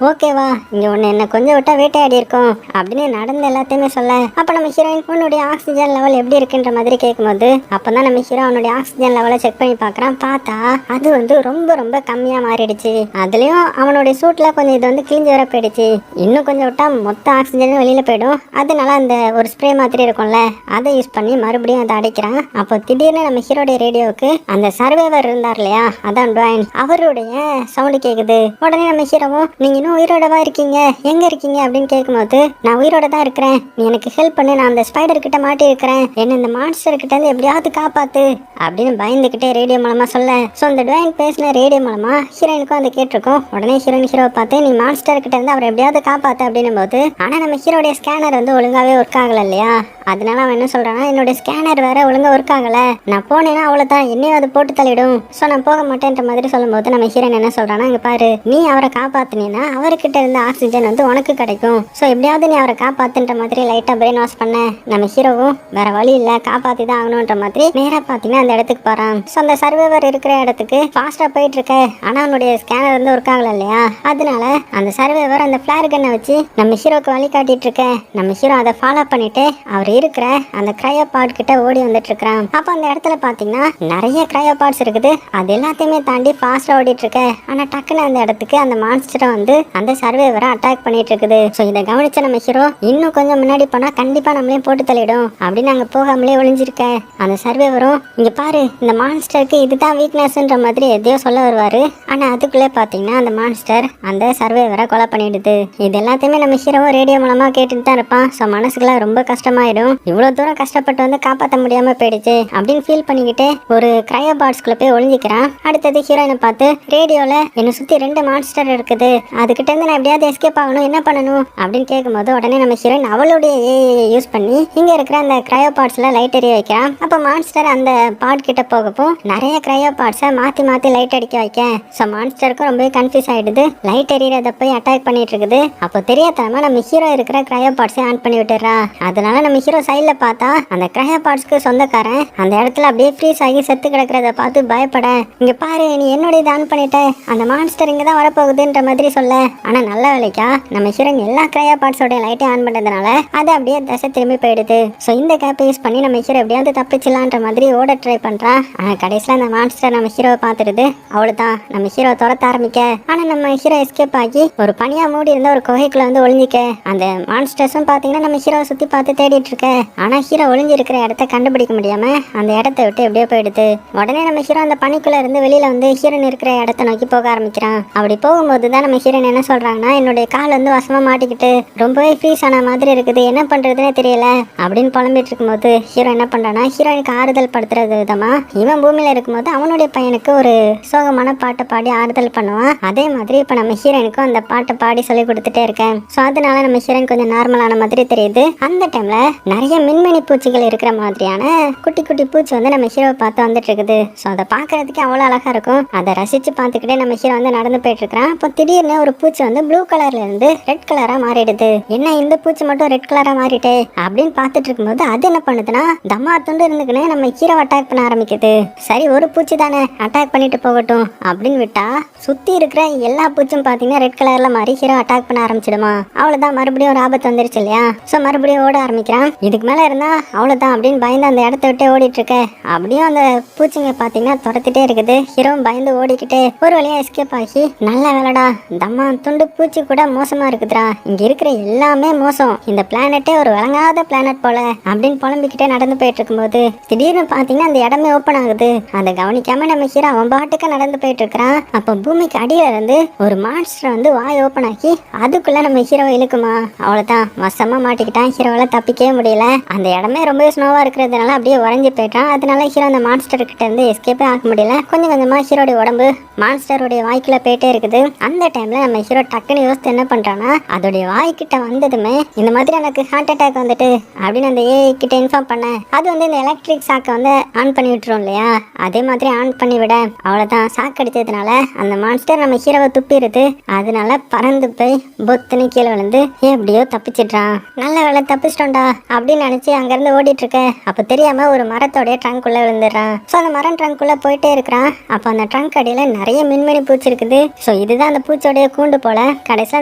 ஓகேவா, இங்க ஒண்ணு என்ன கொஞ்சம் விட்டா வேட்டையாடி இருக்கும் அப்படின்னு நடந்து எல்லாத்தையுமே சொல்ல. அப்ப நம்ம ஹீரோயின் உன்னுடைய ஆக்சிஜன் லெவல் எப்படி இருக்குன்ற மாதிரி கேட்கும்போது அப்பதான் நம்ம ஹீரோ அவனுடைய ஆக்சிஜன் லெவலை செக் பண்ணி பாக்குறான். பார்த்தா அது வந்து ரொம்ப ரொம்ப கம்மியா மாறிடுச்சு. அதுலயும் அவனுடைய சூட்ல கொஞ்சம் இது வந்து கிழிஞ்சு வர போயிடுச்சு. இன்னும் கொஞ்சம் விட்டா மொத்த ஆக்சிஜனும் வெளியில போயிடும். அதனால அந்த ஒரு ஸ்ப்ரே மாதிரி இருக்கும்ல அதை யூஸ் பண்ணி மறுபடியும் அதை அடைக்கிறான். அப்போ திடீர்னு நம்ம ஹீரோடைய ரேடியோவுக்கு அந்த சர்வைவர் இருந்தார் இல்லையா, அதான் டுவைன், அவருடைய சவுண்டு கேக்குது. உடனே நம்ம ஹீரோவும் நீங்க இன்னும் உயிரோடவா இருக்கீங்க, எங்க இருக்கீங்க அப்படின்னு கேட்கும்போது நான் உயிரோட தான் இருக்கிறேன், நீ எனக்கு ஹெல்ப் பண்ணு, நான் அந்த ஸ்பைடர் கிட்ட மாட்டி இருக்கிறேன், என்ன இந்த மான்ஸ்டர் கிட்ட இருந்து எப்படியாவது காப்பாத்து அப்படின்னு பயந்துகிட்டே ரேடியோ மூலமா சொல்ல. ஸோ அந்த டுவைன் பேசின ரேடியோ மூலமா ஹீரோயினுக்கும் அதை கேட்டிருக்கோம். உடனே ஹீரோயின் ஹீரோவை பார்த்து நீ மான்ஸ்டர் கிட்ட இருந்து அவரை எப்படியாவது காப்பாத்து அப்படின்னும் போது ஆனா நம்ம ஹீரோடைய ஸ்கேனர் வந்து ஒழுங்காவே ஒர்க் ஆகல இல்லையா, இல்லையா. அதனால அவன் என்ன சொல்றான்னா, என்னோட ஸ்கேனர் வேற ஒழுங்கா ஒர்க் ஆகல, நான் போனேன்னா அவ்வளோதான் என்னையும் அது போட்டு தள்ளிடும், ஸோ நான் போக மாட்டேன்ற மாதிரி சொல்லும்போது நம்ம ஹீரோயின் என்ன சொல்றான்னா, இங்க பாரு நீ அவரை காப்பாத்தினா அவர்கிட்ட இருந்த ஆக்சிஜன் வந்து உனக்கு கிடைக்கும், ஸோ எப்படியாவது நீ அவரை காப்பாத்துன்ற மாதிரி லைட்டா பிரெயின் வாஷ் பண்ண. நம்ம ஹீரோவும் வேற வழி இல்ல காப்பாத்தி தான் ஆகணும்ன்ற மாதிரி நேரா பாத்தீங்கன்னா அந்த இடத்துக்கு போறான். ஸோ அந்த சர்வைவர் இருக்கிற இடத்துக்கு ஃபாஸ்டா போயிட்டு இருக்க. ஆனா அவனுடைய ஸ்கேனர் வந்து ஒர்க் ஆகல இல்லையா, அதனால அந்த சர்வைவர் அந்த ஃபிளேர் கன்னை வச்சு நம்ம ஹீரோக்கு வழி காட்டிட்டு இருக்க. நம்ம ஹீரோ அதை ஃபாலோ பண்ணிட்டு அவர் இருக்கிற அந்த கிரையோ பாட் கிட்ட ஓடி வந்துட்டு இருக்கிறான். அப்ப அந்த இடத்துல பாத்தீங்கன்னா நிறைய கிரையோ பாட்ஸ் இருக்குது. அது எல்லாத்தையுமே தாண்டி ஃபாஸ்டா ஓடிட்டு இருக்க. ஆனா டக்குன்னு அந்த இடத்துக்கு அந்த மான்ஸ்டரை வந்து அந்த சர்வைவரை அட்டாக் பண்ணிட்டு இருக்குது. ஸோ இதை கவனிச்ச நம்ம ஹீரோ இன்னும் கொஞ்சம் முன்னாடி போனா கண்டிப்பா நம்மளையும் போட்டு தள்ளிடும் அப்படின்னு அங்க போகாமலே ஒளிஞ்சிருக்க. அந்த சர்வைவரும் இங்க பாரு இந்த மான்ஸ்டருக்கு இதுதான் வீக்னஸ்ன்ற மாதிரி எதையோ சொல்ல வருவாரு. ஆனா அதுக்குள்ளே பாத்தீங்கன்னா அந்த மான்ஸ்டர் அந்த சர்வைவரை கொலை பண்ணிடுது. இது எல்லாத்தையுமே நம்ம ஹீரோவும் ரேடியோ மூலமா கேட்டுட்டு தான் இருப்பான். ஸோ மனசுக்குள்ள ரொம்ப கஷ்டமாயிடும், இவ்வளவு தூரம் கஷ்டப்பட்டு வந்து காப்பாற்ற முடியாம போயிடுச்சு அப்படின்னு ஃபீல் பண்ணிக்கிட்டு ஒரு கிரையோ பாட்ஸ்குள்ள போய் ஒளிஞ்சிக்கிறான். அடுத்தது ஹீரோயினை பார்த்து ரேடியோல என்னை சுத்தி 2 மான்ஸ்டர் இருக்குது, அதுகிட்ட இருந்து நான் எப்படியாவது எஸ்கேப் ஆகணும், என்ன பண்ணணும் அப்படின்னு கேட்கும்போது உடனே நம்ம ஹீரோயின் அவளுடைய ஏஐ யூஸ் பண்ணி இங்க இருக்கிற அந்த கிரையோ பாட்ஸ்ல லைட் எரிய வைக்கிறான். அப்ப மான்ஸ்டர் அந்த பாட் கிட்ட போகப்போ நிறைய கிரையோ பாட்ஸை மாத்தி மாத்தி லைட் அடிக்க வைக்க. ஸோ மான்ஸ்டருக்கும் ரொம்பவே கன்ஃபியூஸ் ஆயிடுது, லைட் எரியறத போய் அட்டாக் பண்ணிட்டு இருக்குது. அப்போ தெரியாதமா நம்ம ஹீரோ இருக்கிற கிரையோ பாட்ஸை ஆன் பண்ணி விட்டுறா. அதனால நம்ம ஹீரோ சைட்ல பார்த்தா அந்த கிரையோ பாட்ஸ்க்கு சொந்தக்காரன் அந்த இடத்துல அப்படியே ஃப்ரீஸ் ஆகி செத்து கிடக்கிறத பார்த்து பயப்பட, இங்க பாரு நீ என்னோட இதை ஆன் பண்ணிட்ட, அந்த மான்ஸ்டர் இங்க தான் வரப்போகுதுன்ற மாதிரி சொல்ல. ஆனா நல்ல வேலைக்கா நம்ம ஹீரோயின் எல்லா கிரையோ பாட்ஸோட லைட்டையும் ஆன் பண்ணதுனால அது அப்படியே தசை திரும்பி போயிடுது. ஸோ இந்த கேப்பை யூஸ் பண்ணி நம்ம ஹீரோ எப்படியாவது தப்பிச்சிடலான்ற மாதிரி ஓட ட்ரை பண்றா. ஆனா கடைசியில் அந்த மான்ஸ்டர் நம்ம ஹீரோவை பார்த்துடுது. அவ்வளவுதான் நம்ம ஹீரோ துரத்த ஆரம்பிக்க. ஆனா நம்ம ஹீரோ எஸ்கேப் ஆகி ஒரு பனியா மூடி இருந்த ஒரு குகைக்குள்ள வந்து ஒளிஞ்சிக்க. அந்த மான்ஸ்டர்ஸும் பாத்தீங்கன்னா நம்ம ஹீரோவை சுத்தி பார்த்து தேடிட்டு இருக்க. ஆனா ஹீரோ ஒளிஞ்சு இருக்கிற இடத்த கண்டுபிடிக்க முடியாம அந்த இடத்த விட்டு எப்படியோ போயிடுது. உடனே நம்ம ஹீரோ அந்த பனிக்குள்ள இருந்து வெளியில வந்து ஹீரோயின் இருக்கிற இடத்த நோக்கி போக ஆரம்பிக்கிறான். அப்படி போகும்போது தான் நம்ம ஹீரோயின் என்ன சொல்றாங்கன்னா, என்னுடைய கால் வந்து வசமா மாட்டிக்கிட்டு ரொம்பவே ஃப்ரீஸ் ஆன மாதிரி இருக்குது, என்ன பண்றதுன்னே தெரியல அப்படின்னு புலம்பிட்டு இருக்கும்போது ஹீரோ என்ன பண்றான்னா, ஹீரோயினுக்கு ஆறுதல் படுத்துறது விதமா இவன் பூமியில இருக்கும்போது அவனுடைய பையனுக்கு ஒரு சோகமான பாட்டை பாடி ஆறுதல் பண்ணுவான். அதே மாதிரி இப்ப நம்ம ஹீரோயினுக்கும் அந்த பாட்டை பாடி சொல்லி கொடுத்துட்டே இருக்கேன். ஸோ அதனால நம்ம ஹீரோயின் கொஞ்சம் நார்மலான மாதிரி தெரியுது. அந்த டைம்ல நிறைய மின்மினி பூச்சிகள் இருக்கிற மாதிரியான குட்டி குட்டி பூச்சி வந்து நம்ம ஹீரோவை பார்த்து வந்துட்டு இருக்குது. ஸோ அதை பார்க்கறதுக்கு அவ்வளோ அழகா இருக்கும். அதை ரசிச்சு பார்த்துக்கிட்டே நம்ம ஹீரோ வந்து நடந்து போயிட்டு இருக்கிறான். அப்போ திடீர்னு ஒரு பூச்சி வந்து ப்ளூ கலர்ல இருந்து ரெட் கலரா மாறிடுது. என்ன இந்த பூச்சி மட்டும் ரெட் கலரா மாறிட்டே அப்படின்னு பார்த்துட்டு இருக்கும்போது அது என்ன பண்ணுதுன்னா, தம்மா துண்டு இருந்துக்குன்னு நம்ம ஹீரோ அட்டாக் பண்ண ஆரம்பிக்குது. சரி ஒரு பூச்சி தானே அட்டாக் பண்ணிட்டு போகட்டும் அப்படின்னு விட்டா சுத்தி இருக்கிற எல்லா பூச்சும் பாத்தீங்கன்னா ரெட் கலர்ல மாறி ஹீரோ அட்டாக் பண்ண ஆரம்பிச்சிடுமா. அவ்வளவுதான் மறுபடியும் ஒரு ஆபத்து வந்துருச்சு இல்லையா. ஸோ மறுபடியும் ஓட ஆரம்பிக்கிறான். இதுக்கு மேல இருந்தா அவ்வளவுதான் அப்படின்னு பயந்து அந்த இடத்த விட்டு ஓடிட்டு இருக்க. அப்படியும் அந்த பூச்சிங்க பாத்தீங்கன்னா துரத்திட்டே இருக்குது. ஹீரோ பயந்து ஓடிக்கிட்டே ஒரு வழியா எஸ்கேப் ஆகி, நல்ல வேலைடா தம்மா துண்டு பூச்சி கூட மோசமா இருக்குதுடா, இங்க இருக்கிற எல்லாமே மோசம், இந்த பிளானட்டே ஒரு விளங்காத பிளானட் போல அப்படின்னு புலம்பிக்கிட்டே நடந்து போயிட்டு இருக்கும்போது திடீர்னு பாத்தீங்கன்னா அந்த இடமே ஓப்பன் ஆகுது. அதை கவனிக்காம நம்ம ஹீரோ அவன் பாட்டுக்கு நடந்து போயிட்டு இருக்கிறான். அப்ப பூமிக்கு அடியில இருந்து ஒரு மான்ஸ்டர் வந்து வாய் ஓப்பன் ஆகி அதுக்குள்ள நம்ம ஹீரோவை இழுக்குமா. அவ்வளவுதான் வசமா மாட்டிக்கிட்டான். ஹீரோவால தப்பிக்கவே முடியல. அந்த இடமே ரொம்ப ஸ்னோவா இருக்கிறதுனால அப்படியே உறைஞ்சி போயிட்டான். அதனால ஹீரோ அந்த மான்ஸ்டர் கிட்ட இருந்து எஸ்கேப்பே ஆக முடியல. கொஞ்சம் கொஞ்சமா ஹீரோடைய உடம்பு மான்ஸ்டருடைய வாய்க்குள்ள போயிட்டே இருக்குது. அந்த டைம்ல நம்ம ஹீரோ டக்குன்னு யோசித்து என்ன பண்றான்னா, அதோடைய வாய்க்கிட்ட வந்ததுமே இந்த மாதிரி எனக்கு ஹார்ட் அட்டாக் வந்துட்டு அப்படின்னு அந்த ஏஐ கிட்ட இன்ஃபார்ம் பண்ண. அது வந்து இந்த எலக்ட்ரிக் சாக்கை வந்து ஆன் பண்ணி விட்டுரும் இல்லையா, அதே மாதிரி ஆன் பண்ணி விட அவ்வளவுதான் சாக்கு அடிச்சதுனால அந்த மான்ஸ்டர் நம்ம ஹீரோவை துப்பிடுது. அதனால பறந்து போய் பொத்துன்னு கீழே விழுந்து எப்படியோ தப்பிச்சிடுறான். நல்ல வேலை தப்பிச்சிட்டோம்டா அப்படின்னு நினைச்சு அங்கிருந்து ஓடிட்டு இருக்க. அப்ப தெரியாம ஒரு மரத்தோடைய ட்ரங்க்குள்ள விழுந்துடுறான். ஸோ அந்த மரம் ட்ரங்க்குள்ள போயிட்டே இருக்கிறான். அப்போ அந்த ட்ரங்க் அடியில நிறைய மின்மினி பூச்சி இருக்குது. ஸோ இதுதான் அந்த பூச்சியோடைய கூண்டு போல. கடைசியில்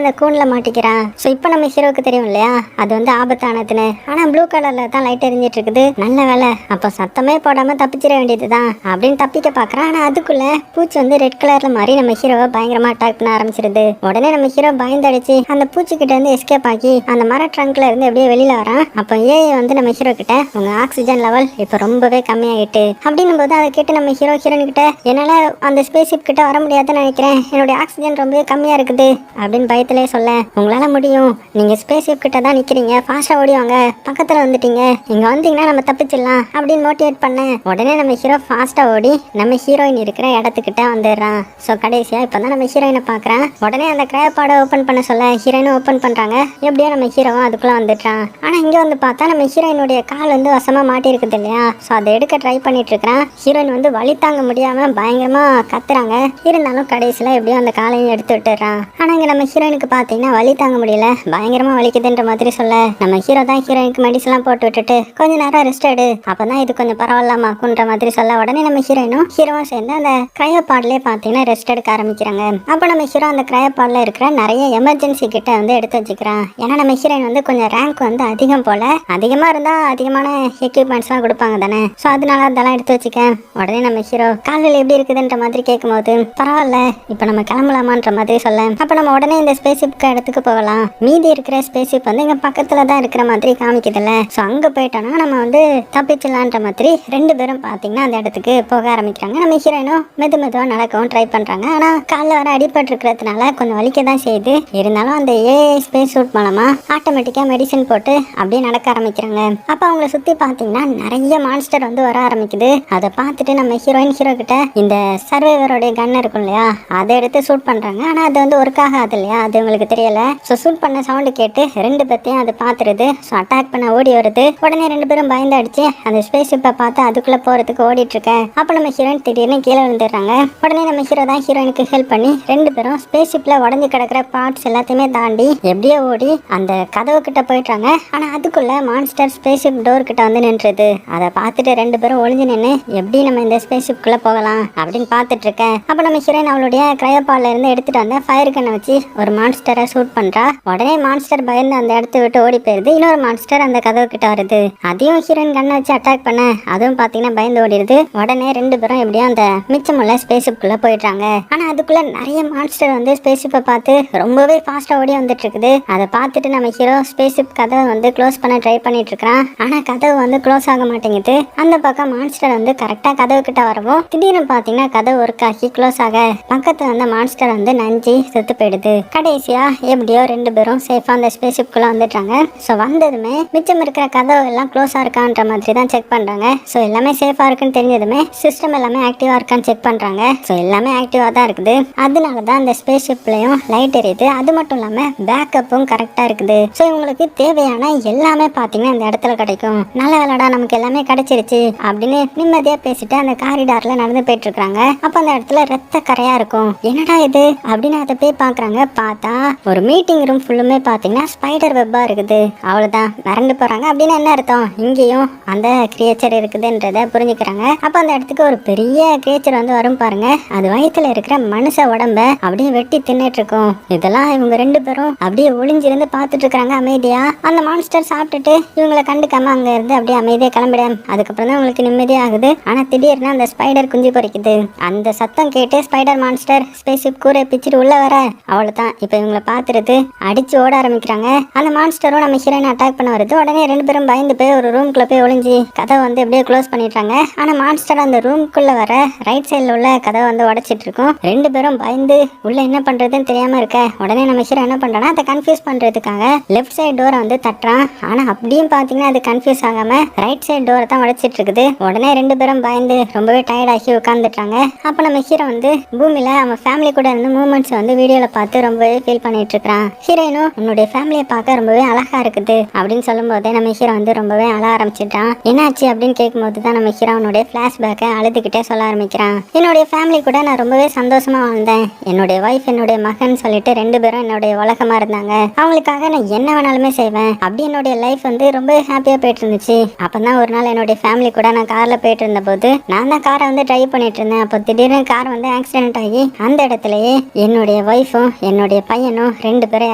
அந்த கூண்டுல மாட்டிக்கிறான். ஸோ இப்போ நம்ம ஹீரோக்கு தெரியும் இல்லையா அது வந்து ஆபத்தானதுன்னு. ஆனா ப்ளூ கலர்ல தான் லைட் எரிஞ்சிட்டு இருக்குது. நல்ல வேலை அப்போ சத்தமே போடாம தப்பிச்சிட வேண்டியதுதான் அப்படின்னு தப்பிக்க பாக்குறான். ஆனா அதுக்குள்ள பூச்சி வந்து ரெட் கலர்ல மாறி நம்ம ஹீரோவை பயங்கரமா அட்டாக் பண்ண ஆரம்பிச்சிருது. உடனே நம்ம ஹீரோ பயந்து அடிச்சு அந்த பூச்சி கிட்ட இருந்து எஸ்கேப் ஆகி அந்த மர ட்ரங்க்ல இருந்து அப்படியே வெளியில வரான். அப்போ ஏஐ வந்து நம்ம ஹீரோ கிட்ட உங்க ஆக்சிஜன் லெவல் இப்போ ரொம்பவே கம்மியாகிட்டு அப்படின்னும் போது அதை கேட்டு நம்ம ஹீரோயின் கிட்ட என்னால அந்த ஸ்பேஸ்ஷிப் கிட்ட வர முடியாதுன்னு நினைக்கிறேன், என்னுடைய ஆக்சிஜன் ரொம்பவே கம்மியா இருக்குது அப்படின்னு பயத்திலே சொல்ல, உங்களால முடியும், நீங்க ஸ்பேஸ்ஷிப் கிட்ட தான் நிக்கிறீங்க, ஃபாஸ்டா ஓடிவாங்க, பக்கத்துல வந்துட்டீங்க, இங்க வந்தீங்கன்னா நம்ம தப்பிச்சிடலாம் அப்படின்னு மோட்டிவேட் பண்ண. உடனே நம்ம ஹீரோ ஃபாஸ்டா ஓடி நம்ம ஹீரோயின் இருக்கிற இடத்துக்கிட்ட வந்துடுறான். ஸோ கடைசியா இப்பதான் நம்ம ஹீரோயினை பாக்குறான். உடனே அந்த கிரையோ பாடை ஓப்பன் பண்ண சொல்ல ஹீரோயினும் ஓப்பன் பண்றாங்க. எப்படியோ நம்ம ஹீரோவும் அதுக்குள்ள வந்துட்டான். ஆனா இங்கே வந்து பார்த்தா நம்ம ஹீரோயினுடைய கால் வந்து வசமாக மாட்டியிருக்குது இல்லையா, ஸோ அதை எடுக்க ட்ரை பண்ணிட்டு இருக்கிறான். ஹீரோயின் வந்து வலி தாங்க முடியாமல் பயங்கரமாக கத்துறாங்க. இருந்தாலும் கடைசியில் எப்படியும் அந்த காலையும் எடுத்து விட்டுறான். ஆனால் இங்கே நம்ம ஹீரோயினுக்கு பார்த்தீங்கன்னா வலி தாங்க முடியல, பயங்கரமாக வலிக்குதுன்ற மாதிரி சொல்ல நம்ம ஹீரோ தான் ஹீரோயினுக்கு மெடிசன்லாம் போட்டு விட்டுட்டு கொஞ்ச நேரம் ரெஸ்ட் எடு, அப்போ தான் இது கொஞ்சம் பரவாயில்லாமாக்குன்ற மாதிரி சொல்ல உடனே நம்ம ஹீரோயினும் ஹீரோவும் சேர்ந்து அந்த கிரையோபாட்லேயே பார்த்தீங்கன்னா ரெஸ்ட் எடுக்க ஆரம்பிக்கிறாங்க. அப்போ நம்ம ஹீரோ அந்த கிரையோபாட்ல இருக்கிற நிறைய எமர்ஜென்சி கிட்ட வந்து எடுத்து வச்சுக்கிறான். ஏன்னா நம்ம ஹீரோயின் வந்து கொஞ்சம் ரேங்க் வந்து அதிகம் போல, அதிகமாக இருந்தால் அதிகமான எக்யூப்மெண்ட்ஸ்லாம் கொடுப்பாங்க தானே, ஸோ அதனால அதெல்லாம் எடுத்து வச்சுக்க. உடனே நம்ம ஹீரோ கால்கள் எப்படி இருக்குதுன்ற மாதிரி கேட்கும்போது பரவாயில்ல இப்போ நம்ம கிளம்பலாமான்ற மாதிரி சொல்ல, அப்போ நம்ம உடனே இந்த ஸ்பேஸ்ஷிப்க்கு இடத்துக்கு போகலாம், மீதி இருக்கிற ஸ்பேஸ்ஷிப் வந்து இங்கே பக்கத்தில் தான் இருக்கிற மாதிரி காமிக்குதுல்ல, ஸோ அங்கே போயிட்டோன்னா நம்ம வந்து தப்பிச்சிடலான்ற மாதிரி ரெண்டு பேரும் பார்த்தீங்கன்னா அந்த இடத்துக்கு போக ஆரம்பிக்கிறாங்க. நம்ம ஹீரோயினும் மெதுவாக நடக்கவும் ட்ரை பண்ணுறாங்க. ஆனால் காலில் வர அடிபட்டு இருக்கிறதுனால கொஞ்சம் வலிக்க தான் செய்யுது. இருந்தாலும் அந்த ஏஐ ஸ்பேஸ் சூட் மூலமாக ஆட்டோமேட்டிக்காக மெடிசன் போட்டு அப்படியே நடக்க ஆரம்பிக்கிறாங்க. அப்போ அவங்கள சுற்றி பார்த்தீங்கன்னா நிறைய மான்ஸ்டர் வந்து வர ஆரம்பிக்குது. அதை பார்த்துட்டு நம்ம ஹீரோயின் ஹீரோ கிட்ட இந்த சர்வைவரோடைய கன் இருக்கும் இல்லையா, அதை எடுத்து ஷூட் பண்ணுறாங்க. ஆனால் அது வந்து ஒர்க் ஆகாது இல்லையா, அது உங்களுக்கு தெரியல. ஸோ ஷூட் பண்ண சவுண்டு கேட்டு ரெண்டு பேர்த்தையும் அது பார்த்துருது. ஸோ அட்டாக் பண்ண ஓடி வருது. உடனே ரெண்டு பேரும் பயந்து அடிச்சு அந்த ஸ்பேஸ் ஷிப்பை பார்த்து அதுக்குள்ளே போகிறதுக்கு ஓடிட்டு இருக்கேன். அப்போ நம்ம ஹீரோயின் திடீர்னு கீழே விழுந்துடுறாங்க. உடனே நம்ம ஹீரோ தான் ஹீரோயினுக்கு ஹெல்ப் பண்ணி ரெண்டு பேரும் ஸ்பேஸ் ஷிப்பில் உடஞ்சி கிடக்கிற பார்ட்ஸ் எல்லாத்தையுமே தாண்டி எப்படியோ ஓடி அந்த கதவு கிட்ட போயிட்டாங்க. ஆனால் அதுக்குள்ள மான்ஸ்டர் ஸ்பேஸ் ஷிப் டோர் கிட்ட வந்து நின்றுது. அதை பார்த்துட்டு ரெண்டு பேரும் ஒளிஞ்சு நின்று எப்படி நம்ம இந்த ஸ்பேஸ் ஷிப்குள்ளே போகலாம் அப்படின்னு பார்த்துட்டு இருக்கேன். அப்போ நம்ம ஹீரோயின் அவளுடைய கிரையோபால்ல இருந்து எடுத்துட்டு வந்த ஃபயர் கன்னை வச்சு ஒரு மான்ஸ்டரை ஷூட் பண்றா. உடனே மான்ஸ்டர் பயந்து அந்த இடத்த விட்டு ஓடி போயிருது. இன்னொரு மான்ஸ்டர் அந்த கதவு கிட்ட வருது. அதையும் ஹீரோயின் கண்ணை வச்சு அட்டாக் பண்ண அதுவும் பார்த்தீங்கன்னா பயந்து ஓடிடுது. உடனே ரெண்டு பேரும் எப்படியும் அந்த மிச்சமுள்ள ஸ்பேஸ் ஷிப்குள்ள போயிடுறாங்க. ஆனா அதுக்குள்ள நிறைய மான்ஸ்டர் வந்து ஸ்பேஸ் ஷிப்பை பார்த்து ரொம்பவே ஃபாஸ்டா ஓடி வந்துட்டு இருக்குது. அதை பார்த்துட்டு நம்ம ஹீரோ ஸ்பேஸ் ஷிப் கதவை வந்து க்ளோஸ் பண்ண ட்ரை பண்ணிட்டு இருக்கான். ஆனா கதவு வந்து க்ளோஸ் ஆக மாட்டேங்குது. அந்த பக்கம் மான்ஸ்டர் வந்து கரெக்டா கதவு கிட்ட வரவும் திடீர்னு பாத்தீங்கன்னா கதவு ஒர்க் ஆகி க்ளோஸ் ஆக பக்கத்துல வந்த மான்ஸ்டர் வந்து நஞ்சு செத்து போயிடுது. கடைசியா எப்படியோ ரெண்டு பேரும் சேஃபா அந்த ஸ்பேஸ் ஷிப்குள்ள வந்துட்டாங்க. ஸோ வந்ததுமே மிச்சம் இருக்கிற கதவு எல்லாம் க்ளோஸா இருக்கான்ற மாதிரி தான் செக் பண்றாங்க. ஸோ எல்லாமே சேஃபா இருக்குன்னு தெரிஞ்சதுமே சிஸ்டம் எல்லாமே ஆக்டிவா இருக்கான்னு செக் பண்றாங்க. ஸோ எல்லாமே ஆக்டிவா தான் இருக்குது. அதனால தான் அந்த ஸ்பேஸ் ஷிப்லயும் லைட் எரியுது. அது மட்டும் இல்லாம பேக்கப்பும் கரெக்டா இருக்குது. ஸோ இவங்களுக்கு தேவையான எல்லாமே பாத்தீங்கன்னா இந்த இடத்துல கிடைக்கும். நல்ல வேலைடா நமக்கு எல்லாமே கிடைச்சிருச்சு அப்படின்னு நிம்மதியா பேசிட்டு அந்த காரிடார்ல நடந்து போயிட்டு இருக்காங்க. அப்ப அந்த இடத்துல ரத்த கரையா இருக்கும். என்னடா இது அப்படின்னு அதை போய் பாக்குறாங்க. பார்த்தா ஒரு மீட்டிங் ரூம் ஃபுல்லுமே பாத்தீங்கன்னா ஸ்பைடர் வெப்பா இருக்குது. அவ்வளவுதான் மிரண்டு போறாங்க. அப்படின்னு என்ன அர்த்தம், இங்கேயும் அந்த கிரியேச்சர் இருக்குதுன்றத புரிஞ்சுக்கிறாங்க. அப்ப அந்த இடத்துக்கு ஒரு பெரிய கிரியேச்சர் வந்து வரும் பாருங்க. அது வயிற்றுல இருக்கிற மனுஷ உடம்ப அப்படியே வெட்டி தின்னுட்டு இருக்கும். இதெல்லாம் இவங்க ரெண்டு பேரும் அப்படியே ஒளிஞ்சிருந்து பார்த்துட்டு இருக்காங்க அமைதியா. அந்த மான்ஸ்டர் சாப்பிட்டுட்டு இவங்களை கண்டுக்காம அங்க இருந்து அப்படியே அமைதியா கிளம்பிட. அதுக்கப்புறம் தான் உங்களுக்கு நிம்மதியா ஆகுது. ஆனா திடீர்னு அந்த ஸ்பைடர் குஞ்சு பொறிக்குது. அந்த சத்தம் கேட்டு ஸ்பைடர் மான்ஸ்டர் ஸ்பேஸ் ஷிப் கூரை பிச்சுட்டு உள்ள வர அவ்வளவுதான். இப்ப இவங்களை பார்த்துட்டு அடிச்சு ஓட ஆரம்பிக்கிறாங்க. அந்த மான்ஸ்டரும் நம்ம ஹீரோயின் அட்டாக் பண்ண வருது. உடனே ரெண்டு பேரும் பயந்து போய் ஒரு ரூம்குள்ள போய் ஒளிஞ்சு கதவை வந்து எப்படியே க்ளோஸ் பண்ணிட்டாங்க. ஆனா மான்ஸ்டர் அந்த ரூம்குள்ள வர ரைட் சைட்ல உள்ள கதவை வந்து உடைச்சிட்டு இருக்கும். ரெண்டு பேரும் பயந்து உள்ள என்ன பண்றதுன்னு தெரியாம இருக்க உடனே நம்ம ஹீரோ என்ன பண்றானா அதை கன்ஃபியூஸ் பண்றதுக்காக லெஃப்ட் சைடு டோரை வந்து தட்டுறான். ஆனா அப்படியும் பாத்தீங்கன்னா அது கன்ஃபியூஸ் ஆகாம ரைட் சைடு டோரை தான் உடைச்சிட்டு இருக்குது. உடனே ரெண்டு பேரும் பயந்து ரொம்பவே டயர்ட் ஆகி உட்கார்ந்துட்டாங்க. அப்ப நம்ம ஹீரோ வந்து பூமியில அவன் ஃபேமிலி கூட இருந்து மூமெண்ட்ஸ் வந்து வீடியோல பார்த்து ரொம்பவே ஃபீல் பண்ணிட்டு இருக்கான். ஹீரோயினும் உன்னுடைய ஃபேமிலியை பார்க்க ரொம்பவே அழகா இருக்குது அப்படின்னு சொல்லும் போதே நம்ம ஹீரோ வந்து ரொம்பவே அழ ஆரம்பிச்சிட்டான். என்னாச்சு அப்படின்னு கேட்கும்போது தான் நம்ம ஹீரோ அவனுடைய பிளாஷ்பேக்கை அழுதுகிட்டே சொல்ல ஆரம்பிக்கிறான். என்னுடைய ஃபேமிலி கூட நான் ரொம்பவே சந்தோஷமா வாழ்ந்தேன். என்னுடைய வைஃப் என்னுடைய மகன் சொல்லிட்டு ரெண்டு பேரும் என்னுடைய உலகமா இருந்தாங்க. அவங்களுக்காக நான் என்ன வேணாலுமே செய்வேன். அப்படி என்னுடைய லைஃப் வந்து ரொம்ப ஹாப்பியா போயிட்டு இருந்துச்சு. அப்பதான் ஒரு நாள் என்னுடைய ஃபேமிலி கூட நான் கார்ல போயிட்டு இருந்த போது நான் தான் காரை வந்து டிரைவ் பண்ணிட்டு இருந்தேன். அப்போ திடீர்னு கார் வந்து ஆக்சிடென்ட் ஆகி அந்த இடத்துலயே என்னுடைய வைஃபும் என்னுடைய பையனும் ரெண்டு பேரும்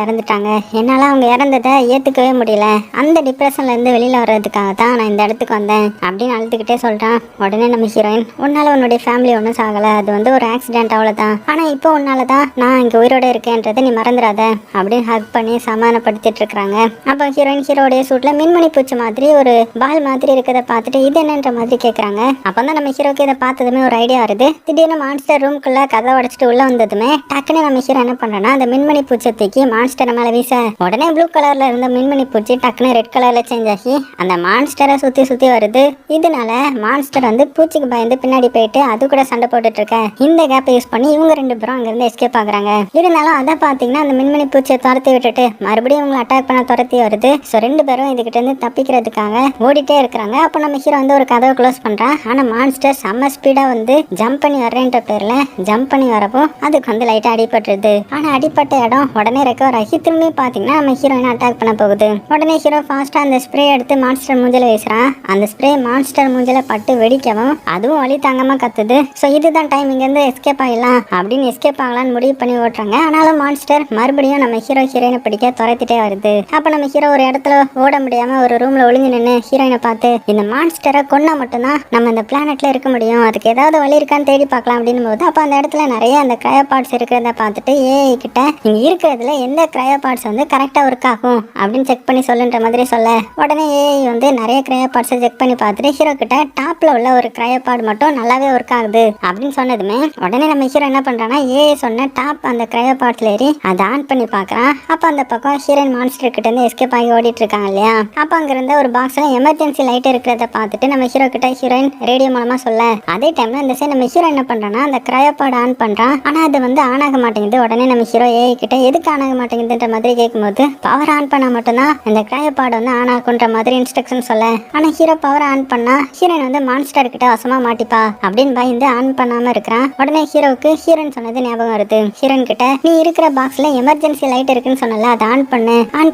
இறந்துட்டாங்க. என்னால அவங்க இறந்ததை ஏத்துக்கவே முடியல. அந்த டிப்ரெஷன்ல இருந்து வெளியில வர்றதுக்காக தான் நான் இந்த இடத்துக்கு வந்தேன் அப்படின்னு அழுதுகிட்டே சொல்றான். உடனே நம்ம ஹீரோயின் உன்னால உன்னுடைய ஃபேமிலி ஒன்றும் சாகல, அது வந்து ஒரு ஆக்சிடென்ட் அவ்வளவுதான். ஆனா இப்போ உன்னாலதான் நான் இங்க உயிரோட இருக்கேன்றதை நீ மறந்துடாத அப்படின்னு ஹக் பண்ணி சமாதானப்படுத்திட்டு இருக்காங்க. அப்போ ஹீரோயின் ஹீரோடைய சூட்ல மின்மணி பூச்சி மாதிரி ஒரு பால் மாதிரி இருக்கிறத பார்த்துட்டு இது என்னன்ற மாதிரி கேட்கறாங்க. அப்பதான் நம்ம ஹீரோக்கு இதை பார்த்ததுமே ஒரு ஐடியா வருது. திடீர்னு மான்ஸ்டர் ரூம்குள்ள கதை உடைச்சிட்டு உள்ள வந்ததுமே டக்குன்னு நம்ம ஹீரோ என்ன பண்றோம்னா அந்த மின்மணி பூச்சை தூக்கி மான்ஸ்டர் மேல வீச உடனே ப்ளூ கலர்ல இருந்த மின்மணி பூச்சி டக்குன்னு ரெட் கலர்ல சேஞ்ச் ஆகி அந்த மான்ஸ்டரை சுத்தி சுத்தி வருது. இதனால மான்ஸ்டர் வந்து பூச்சிக்கு பயந்து பின்னாடி போயிட்டு அது கூட சண்டை போட்டுட்டு இருக்க. இந்த கேப்பை யூஸ் பண்ணி இவங்க ரெண்டு பேரும் அங்க இருந்து எஸ்கேப் ஆகுறாங்க. இருந்தாலும் அதை பாத்தீங்கன்னா அந்த மின்மணி பூச்சியை துரத்தி விட்டுட்டு மறுபடியும் இவங்களை அட்டாக் பண்ண துரத்தி வருது. ஸோ ரெண்டு பேரும் இதுகிட்ட இருந்து தப்பிக்கிறதுக்காக ஓடிட்டே இருக்கிறாங்க. அப்போ நம்ம ஹீரோ வந்து ஒரு கதவை க்ளோஸ் பண்றான். ஆனா மான்ஸ்டர் செம்ம ஸ்பீடா வந்து ஜம்ப் பண்ணி வர்றேன்ற பேர்ல ஜம்ப் பண்ணி வரப்போ அதுக்கு வந்து லைட்டா அடிபட்டுருது. ஆனா அடிப்பட்ட இடம் உடனே ரெக்கவர் ஆகி திரும்பி பாத்தீங்கன்னா நம்ம ஹீரோயினை அட்டாக் பண்ண போகுது. உடனே ஹீரோ ஃபாஸ்டா அந்த ஸ்ப்ரே எடுத்து மான்ஸ்டர் மூஞ்சில வீசுறான். அந்த ஸ்ப்ரே மான்ஸ்டர் மூஞ்சில பட்டு வெடிக்கவும் அதுவும் வலி தாங்காம கத்துது. ஸோ இதுதான் டைம், இங்க இருந்து எஸ்கேப் ஆகலாம் அப்படின்னு எஸ்கேப் ஆகலான்னு முடிவு பண்ணி ஓட்டுறாங்க. ஆனாலும் மான்ஸ்டர் மறுபடியும் நம்ம ஹீரோயினை பிடிக்க துரத்திட்டே வருது. அப்ப நம்ம ஹீரோ ஒரு இடத்துல ஓட முடியாம ஒரு ரூம்ல ஒளிஞ்சு நின்று ஹீரோயினை பார்த்து இந்த மான்ஸ்டரை கொன்னா மட்டும்தான் நம்ம இந்த பிளானட்ல இருக்க முடியும், அதுக்கு ஏதாவது வழி இருக்கான்னு தேடி பார்க்கலாம் அப்படின்னு போது அப்ப அந்த இடத்துல நிறைய அந்த கிரையோ பார்ட்ஸ் இருக்கிறத பார்த்துட்டு ஏஐ கிட்ட இங்க இருக்கிறதுல எந்த கிரையோ பார்ட்ஸ் வந்து கரெக்டா ஒர்க் ஆகும் அப்படின்னு செக் பண்ணி சொல்லுன்ற மாதிரி சொல்ல உடனே ஏஐ வந்து நிறைய கிரையோ பார்ட்ஸை செக் பண்ணி பார்த்துட்டு ஹீரோ கிட்ட டாப்ல உள்ள ஒரு கிரையோ பார்ட் மட்டும் நல்லாவே ஒர்க் ஆகுது அப்படின்னு சொன்னதுமே உடனே நம்ம ஹீரோ என்ன பண்றான்னா ஏஐ சொன்ன டாப் அந்த கிரையோ பார்ட்ஸ்ல ஏறி அதை ஆன் பண்ணி பார்க்கறான். அப்ப அந்த பக்கம் ஹீரோயின் மான்ஸ்டர் கிட்ட இருந்து எஸ்கேப் ஆகி ஓடிட்டு இருக்காங்க இல்லையா. அப்ப அங்க இருந்த ஒரு பாக்ஸ்ல எமர்ஜென்சி லைட் இருக்கிறத பார்த்துட்டு நம்ம ஹீரோ கிட்ட ஹீரோயின் ரேடியோ மூலமா சொல்ல அதே டைம்ல இந்த சைடு நம்ம ஹீரோ என்ன பண்றான்னா அந்த கிரையோ பார்ட் ஆன் பண்றான். ஆனா அது வந்து ஆன் ஆக மாட்டேங்குது. உடனே நம்ம ஹீரோ ஏஐ கிட்ட எதுக்கு ஆன் ஆக மாட்டேங்குதுன்ற மாதிரி கேட்கும்போது பவர் ஆன் பண்ணா மட்டும்தான் இந்த கிரையோ பார்ட் வந்து ஆன் ஆகுன்ற மாதிரி இன்ஸ்ட்ரக்ஷன் சொல்ல ஆனா ஹீரோ பவர் ஆன் பண்ணா ஹீரோயின் வந்து மான்ஸ்டர் கிட்ட வசமா மாட்டிப்பா அப்படின்னு பயந்து ஆன் பண்ணாம இருக்கிறான். உடனே ஹீரோவுக்கு ஹீரோயின் சொன்னது ஞாபகம் வருது. ஹீரோயின் கிட்ட நீ இருக்கிற பாக்ஸ்ல எமர்ஜென்சி லைட் இருக்குன்னு சொன்னல அதை ஆன்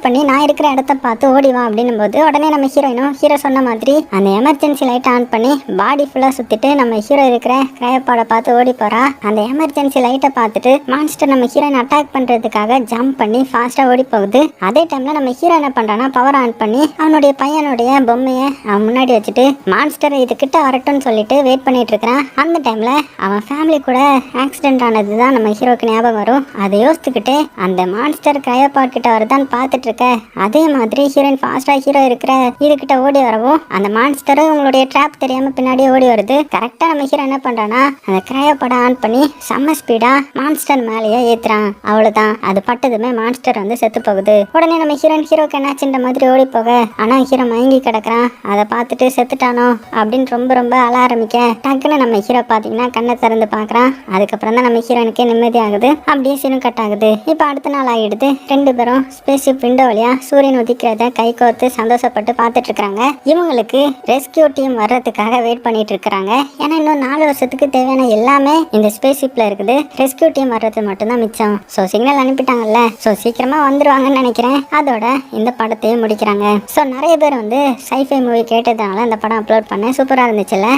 பண்ணி நான் இருக்கிற இடத்த பார்த்து ஓடிவா அப்படின்னும் போது உடனே நம்ம ஹீரோயினும் ஹீரோ சொன்ன மாதிரி அந்த எமர்ஜென்சி லைட் ஆன் பண்ணி பாடி ஃபுல்லா சுத்திட்டு நம்ம ஹீரோ இருக்கிற கிரையோபாட பார்த்து ஓடி போறா. அந்த எமர்ஜென்சி லைட்டை பார்த்துட்டு மான்ஸ்டர் நம்ம ஹீரோயின் அட்டாக் பண்றதுக்காக ஜம்ப் பண்ணி ஃபாஸ்டா ஓடி போகுது. அதே டைம்ல நம்ம ஹீரோ என்ன பண்றானா பவர் ஆன் பண்ணி அவனுடைய பையனுடைய பொம்மையை அவன் முன்னாடி வச்சுட்டு மான்ஸ்டர் இது கிட்ட வரட்டும்னு சொல்லிட்டு வெயிட் பண்ணிட்டு இருக்கிறான். அந்த டைம்ல அவன் ஃபேமிலி கூட ஆக்சிடென்ட் ஆனதுதான் நம்ம ஹீரோக்கு ஞாபகம் வரும். அதை யோசிச்சுக்கிட்டே அந்த மான்ஸ்டர் கிரையோபாட் கிட்ட வரதான் பார்த்துட்டு இருக்க அதே மாதிரி ஹீரோயின் ஃபாஸ்டா ஹீரோ இருக்கிற இது கிட்ட ஓடி வரவும் அந்த மான்ஸ்டரும் உங்களுடைய ட்ராப் தெரியாம பின்னாடியே ஓடி வருது. கரெக்டா நம்ம ஹீரோ என்ன பண்றானா அந்த கிரையோபாட ஆன் பண்ணி செம்ம ஸ்பீடா மான்ஸ்டர் மேலேயே ஏத்துறான். அவ்வளவுதான், அது பட்டதுமே மான்ஸ்டர் வந்து செத்து போகுது. உடனே நம்ம ஹீரோக்கு என்னாச்சுன்ற மாதிரி ஓடி போக ஆனா ஹீரோ மயங்கி கிடக்குறான். அதை பார்த்துட்டு செத்துட்டானோ அப்படின்னு ரொம்ப ரொம்ப அழ ஆரம்பிக்க டக்குன்னு நம்ம ஹீரோ பாத்தீங்கன்னா கண்ணை திறந்து பாக்குறான். அதுக்கப்புறம் தான் நம்ம ஹீரோனுக்கே நிம்மதி ஆகுது. அப்படியே சீனும் கட் ஆகுது. இப்போ அடுத்த நாள் ஆகிடுது. ரெண்டு பேரும் ஸ்பேஸ்ஷிப் விண்டோ வழியா சூரியன் உதிக்கிறத கை கோர்த்து சந்தோஷப்பட்டு பார்த்துட்டு இருக்காங்க. இவங்களுக்கு ரெஸ்கியூ டீம் வர்றதுக்காக வெயிட் பண்ணிட்டு இருக்காங்க. ஏன்னா இன்னும் 4 வருஷத்துக்கு தேவையான எல்லாமே இந்த ஸ்பேஸ்ஷிப்ல இருக்குது. ரெஸ்கியூ டீம் வர்றது மட்டும்தான் மிச்சம். ஸோ சிக்னல் அனுப்பிட்டாங்கல்ல, ஸோ சீக்கிரமா வந்துருவாங்கன்னு நினைக்கிறேன். அதோட இந்த படத்தையும் முடிக்கிறாங்க. ஸோ நிறைய பேர் வந்து சைஃபை மூவி கேட்டதுனால அந்த படம் அப்லோட் பண்ணேன். சூப்பராக இருந்துச்சுல்ல.